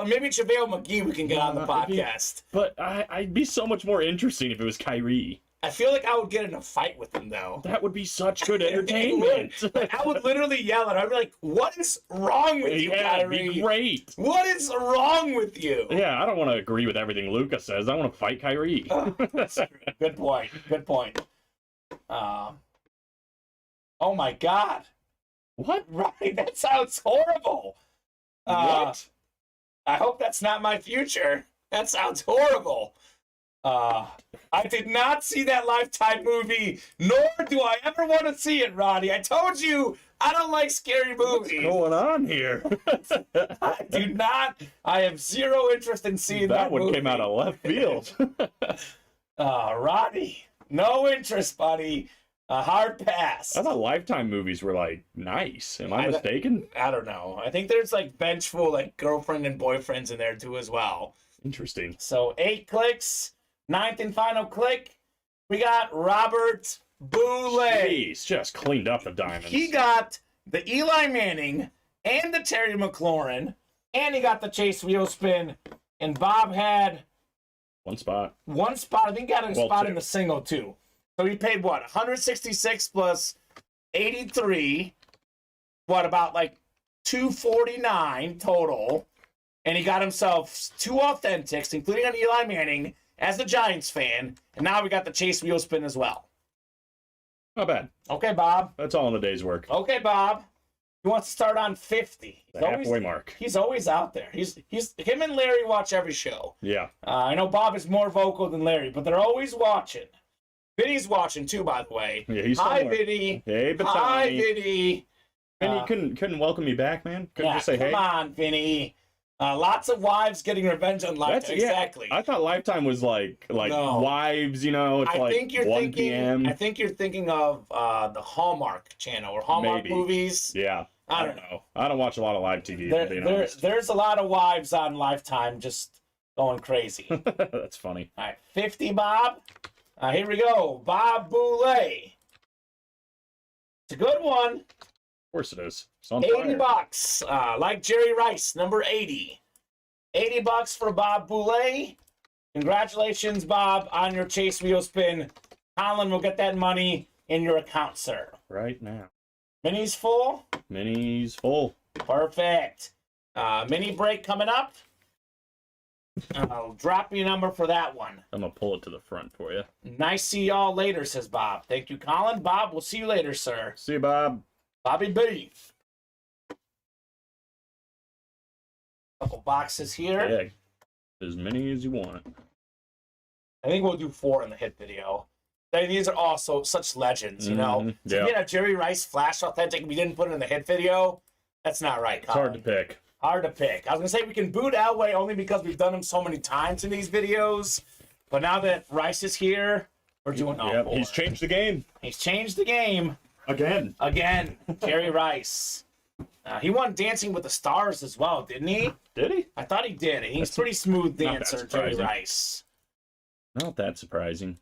Maybe JaVale McGee we can get on the podcast. But I'd be so much more interesting if it was Kyrie. I feel like I would get in a fight with him, though. That would be such good entertainment. Like, I would literally yell at him. I'd be like, what is wrong with you, Yeah, it'd Kyrie? be great. What is wrong with you? Yeah, I don't want to agree with everything Luka says. I want to fight Kyrie. Good point. Good point. Oh my God. What? Right, that sounds horrible. What? I hope that's not my future. That sounds horrible. I did not see that Lifetime movie, nor do I ever want to see it, Ronnie. I told you I don't like scary movies. What's going on here? I do not. I have zero interest in seeing that one movie. came out of left field. Ronnie, no interest, buddy. A hard pass. I thought Lifetime movies were like nice. Am I mistaken? I don't know. I think there's like bench full like girlfriend and boyfriends in there too as well. Interesting. So 8 clicks, 9th and final click. We got Robert Boulay. Jeez, just cleaned up the diamonds. He got the Eli Manning and the Terry McLaurin, and he got the Chase Wheel Spin. And Bob had one spot. One spot. I think he got a spot two. in the single too. So he paid what? 166 plus 83. What, about like 249 total. And he got himself 2 authentics, including an Eli Manning as a Giants fan. And now we got the Chase Wheel Spin as well. Not bad. Okay, Bob. That's all in a day's work. Okay, Bob. He wants to start on 50. The halfway mark. He's always out there. He's him and Larry watch every show. Yeah. I know Bob is more vocal than Larry, but they're always watching. Vinny's watching too, by the way. Yeah, he's Hi, somewhere. Vinny. Hey, Batani. Hi, Vinny. Vinny couldn't welcome me back, man. Couldn't just say hey. Come on, Vinny. Lots of wives getting revenge on Lifetime. Exactly. I thought Lifetime was like No. wives, you know. It's I think you're 1 thinking. p.m. I think you're thinking of the Hallmark channel or Hallmark Maybe. movies. Yeah. I don't know. I don't watch a lot of live TV. to be honest. There's a lot of wives on Lifetime just going crazy. That's funny. All right, 50, Bob. Here we go. Bob Boulay. It's a good one. Of course it is. It's on 80 fire. bucks. Like Jerry Rice, number 80. 80 bucks for Bob Boulay. Congratulations, Bob, on your Chase Wheel Spin. Colin will get that money in your account, sir. Right now. Mini's full? Mini's full. Perfect. Mini break coming up. I'll drop you a number for that one. I'm going to pull it to the front for you. Nice see y'all later, says Bob. Thank you, Colin. Bob, we'll see you later, sir. See you, Bob. Bobby B. Couple boxes here. Yeah. As many as you want. I think we'll do 4 in the hit video. These are also such legends, you know? Yeah. To get a Jerry Rice Flash Authentic, we didn't put it in the hit video. That's not right, It's Colin. hard to pick. Hard to pick. I was going to say we can boot Elway only because we've done him so many times in these videos. But now that Rice is here, we're doing all 4. He's changed the game. He's changed the game. Again. Jerry Rice. He won Dancing with the Stars as well, didn't he? Did he? I thought he did. He's a pretty smooth not that dancer, Jerry surprising. Rice. Not that surprising.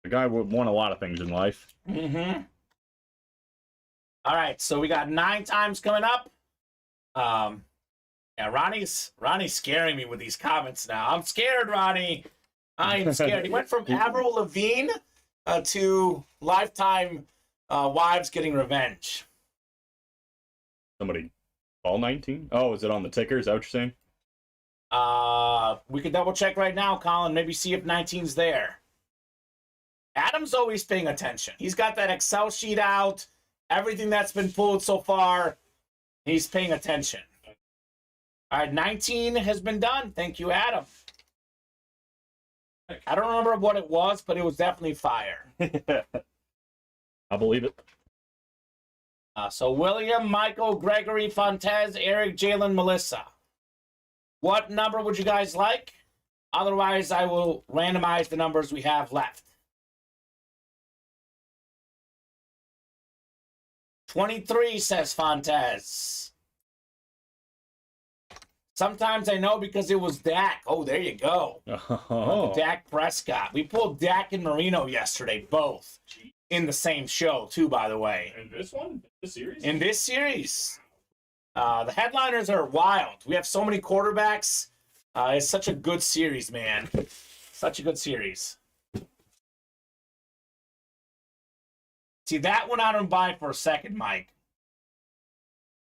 The guy won a lot of things in life. Mm-hmm. All right, so we got 9 times coming up. Yeah, Ronnie's scaring me with these comments now. I'm scared, Ronnie. I am scared. He went from Avril Lavigne to Lifetime wives getting revenge. Somebody call 19? Oh, is it on the ticker? Is that what you're saying? We could double check right now, Colin. Maybe see if 19's there. Adam's always paying attention. He's got that Excel sheet out. Everything that's been pulled so far, he's paying attention. All right, 19 has been done. Thank you, Adam. I don't remember what it was, but it was definitely fire. I believe it. So William, Michael, Gregory, Fontez, Eric, Jalen, Melissa. What number would you guys like? Otherwise, I will randomize the numbers we have left. 23, says Fontez. Sometimes I know because it was Dak. Oh, there you go. Oh. Dak Prescott. We pulled Dak and Marino yesterday, both. In the same show, too, by the way. In this one? This series? In this series. The headliners are wild. We have so many quarterbacks. It's such a good series, man. Such a good series. See, that one I don't buy for a second, Mike.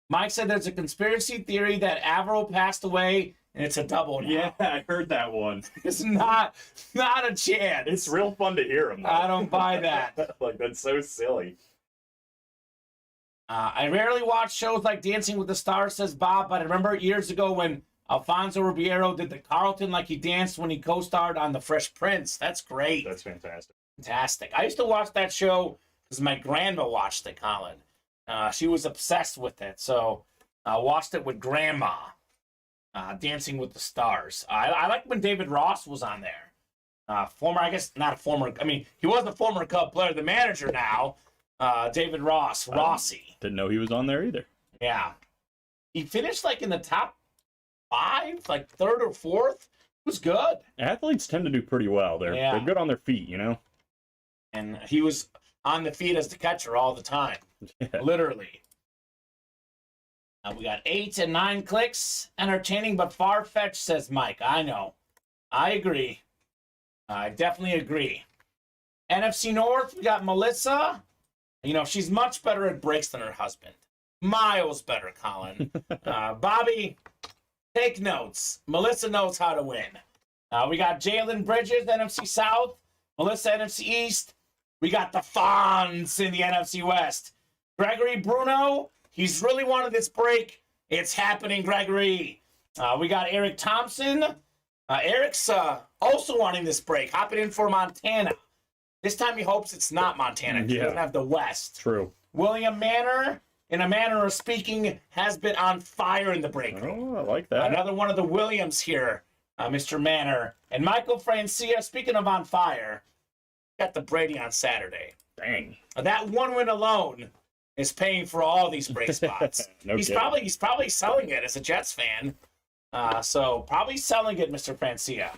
Mike said there's a conspiracy theory that Averill passed away, and it's a double now. Yeah, I heard that one. It's not a chance. It's real fun to hear him. I don't buy that. Like, that's so silly. I rarely watch shows like Dancing with the Stars, says Bob, but I remember years ago when Alfonso Ribeiro did the Carlton like he danced when he co-starred on The Fresh Prince. That's great. That's fantastic. Fantastic. I used to watch that show because my grandma watched it, Colin. She was obsessed with it, so I watched it with Grandma, Dancing with the Stars. I like when David Ross was on there. I guess not a former, I mean, he was a former Cub player, the manager now, David Ross, Rossi. Didn't know he was on there either. Yeah. He finished like in the top 5, like 3rd or 4th. It was good. Athletes tend to do pretty well. They're good on their feet, you know? And he was on the feet as the catcher all the time. Yeah. Literally. We got 8 and 9 clicks. Entertaining but far-fetched, says Mike. I know. I agree. I definitely agree. NFC North, we got Melissa. You know, she's much better at breaks than her husband. Miles better, Colin. Bobby, take notes. Melissa knows how to win. We got Jalen Bridges, NFC South. Melissa, NFC East. We got the Fonz in the NFC West. Gregory Bruno, he's really wanted this break. It's happening, Gregory. We got Eric Thompson. Eric's also wanting this break, hopping in for Montana. This time he hopes it's not Montana because he doesn't have the West. True. William Manor, in a manner of speaking, has been on fire in the break room. Oh, I like that. Another one of the Williams here, Mr. Manor. And Michael Francia, speaking of on fire, got the Brady on Saturday. Dang. That one win alone is paying for all these break spots. He's probably selling it as a Jets fan. So probably selling it, Mr. Francia.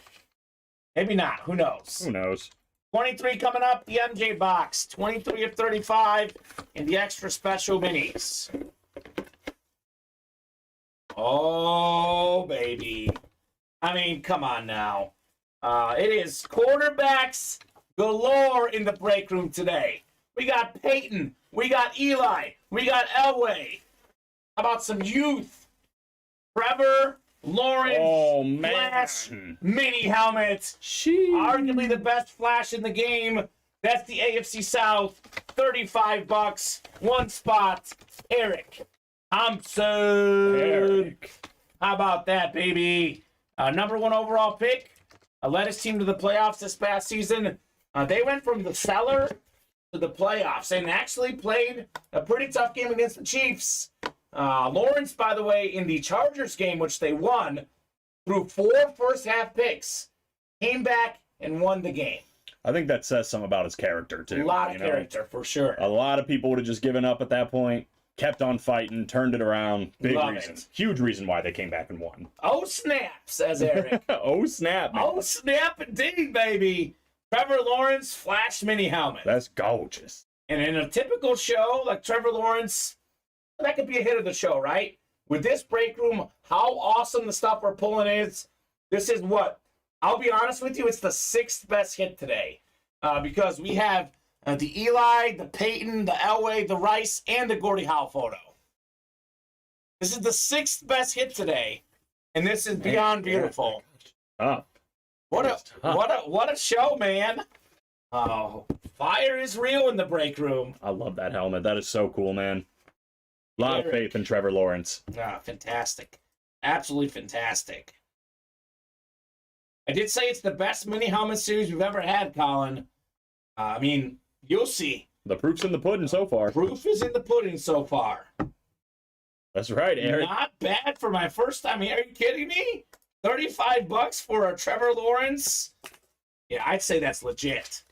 Maybe not. Who knows? Who knows? 23 coming up, the MJ box. 23 of 35 in the extra special minis. Oh, baby. I mean, come on now. It is quarterbacks galore in the break room today. We got Peyton. We got Eli. We got Elway. How about some youth? Trevor Lawrence Flash mini helmet. Arguably the best Flash in the game. That's the AFC South. $35. One spot. Eric Thompson. How about that, baby? Number 1 overall pick. Led his team to the playoffs this past season. They went from the cellar to the playoffs and actually played a pretty tough game against the Chiefs. Lawrence, by the way, in the Chargers game, which they won, threw 4 first-half picks, came back and won the game. I think that says something about his character, too. A lot of character, for sure. A lot of people would have just given up at that point, kept on fighting, turned it around. Big reason. Huge reason why they came back and won. Oh, snap, says Eric. Oh, snap, man. Oh, snap indeed, baby. Trevor Lawrence Flash mini helmet. That's gorgeous. And in a typical show like Trevor Lawrence, that could be a hit of the show, right? With this break room, how awesome the stuff we're pulling is. This is what? I'll be honest with you, it's the 6th best hit today. Because we have the Eli, the Peyton, the Elway, the Rice, and the Gordie Howe photo. This is the 6th best hit today. And this is beyond beautiful. What a show, man. Oh, fire is real in the break room. I love that helmet. That is so cool, man. A lot of faith in Trevor Lawrence. Fantastic. Absolutely fantastic. I did say it's the best mini helmet series we've ever had, Colin. I mean, you'll see. The proof's in the pudding so far. Proof is in the pudding so far. That's right, Eric. Not bad for my first time here. Are you kidding me? $35 for a Trevor Lawrence? Yeah, I'd say that's legit.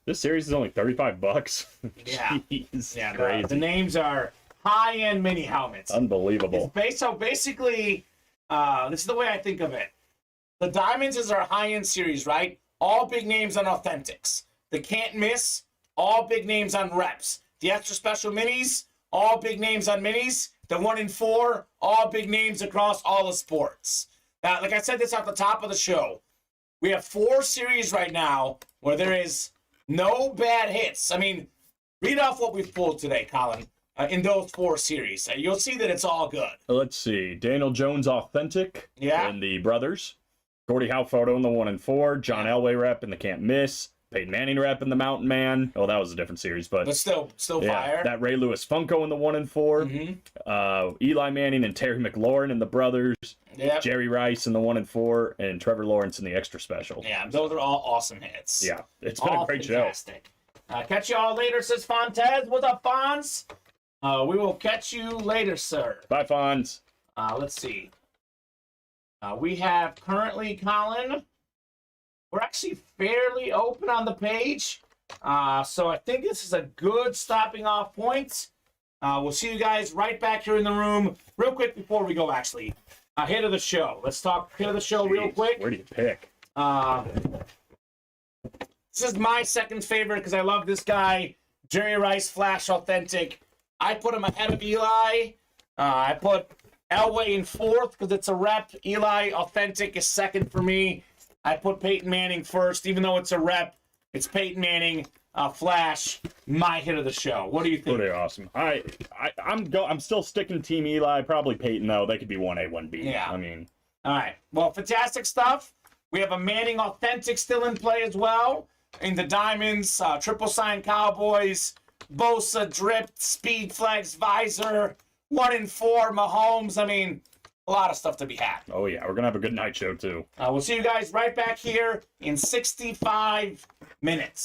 This series is only $35. Yeah. Jeez, yeah, crazy. the names are high-end mini helmets. Unbelievable. So basically, this is the way I think of it. The Diamonds is our high-end series, right? All big names on Authentics. The Can't Miss, all big names on Reps. The Extra Special Minis, all big names on Minis. The 1 in 4, all big names across all the sports. Now, like I said this at the top of the show, we have 4 series right now where there is no bad hits. I mean, Read off what we've pulled today, Colin, in those 4 series. You'll see that it's all good. Let's see. Daniel Jones Authentic in the Brothers. Gordie Howe Photo in the 1 and 4. John Elway rep in the Can't Miss. Peyton Manning rep in the Mountain Man. Oh, that was a different series, but still fire. That Ray Lewis Funko in the 1 and 4. Mm-hmm. Eli Manning and Terry McLaurin in the Brothers. Yep. Jerry Rice in the 1 and 4, and Trevor Lawrence in the Extra Special. Yeah, those are all awesome hits. Yeah, it's been a great fantastic show. Catch you all later, says Fontez. What's up, Fonz? We will catch you later, sir. Bye, Fonz. Let's see. We have currently, Colin, we're actually fairly open on the page. So I think this is a good stopping off point. We'll see you guys right back here in the room. Real quick before we go, actually. Hit of the show. Let's talk hit of the show real quick. Where do you pick? This is my second favorite because I love this guy, Jerry Rice Flash Authentic. I put him ahead of Eli. I put Elway in 4th because it's a rep. Eli Authentic is 2nd for me. I put Peyton Manning 1st, even though it's a rep. It's Peyton Manning, Flash, my hit of the show. What do you think? Pretty awesome. I'm still sticking Team Eli. Probably Peyton though. They could be 1A, 1B. Yeah. I mean. All right. Well, fantastic stuff. We have a Manning Authentic still in play as well. In the Diamonds, triple sign Cowboys, Bosa, Dripped, Speed Flex, Visor, 1 and 4, Mahomes. I mean, a lot of stuff to be had. Oh, yeah. We're going to have a good night show, too. We'll see you guys right back here in 65 minutes.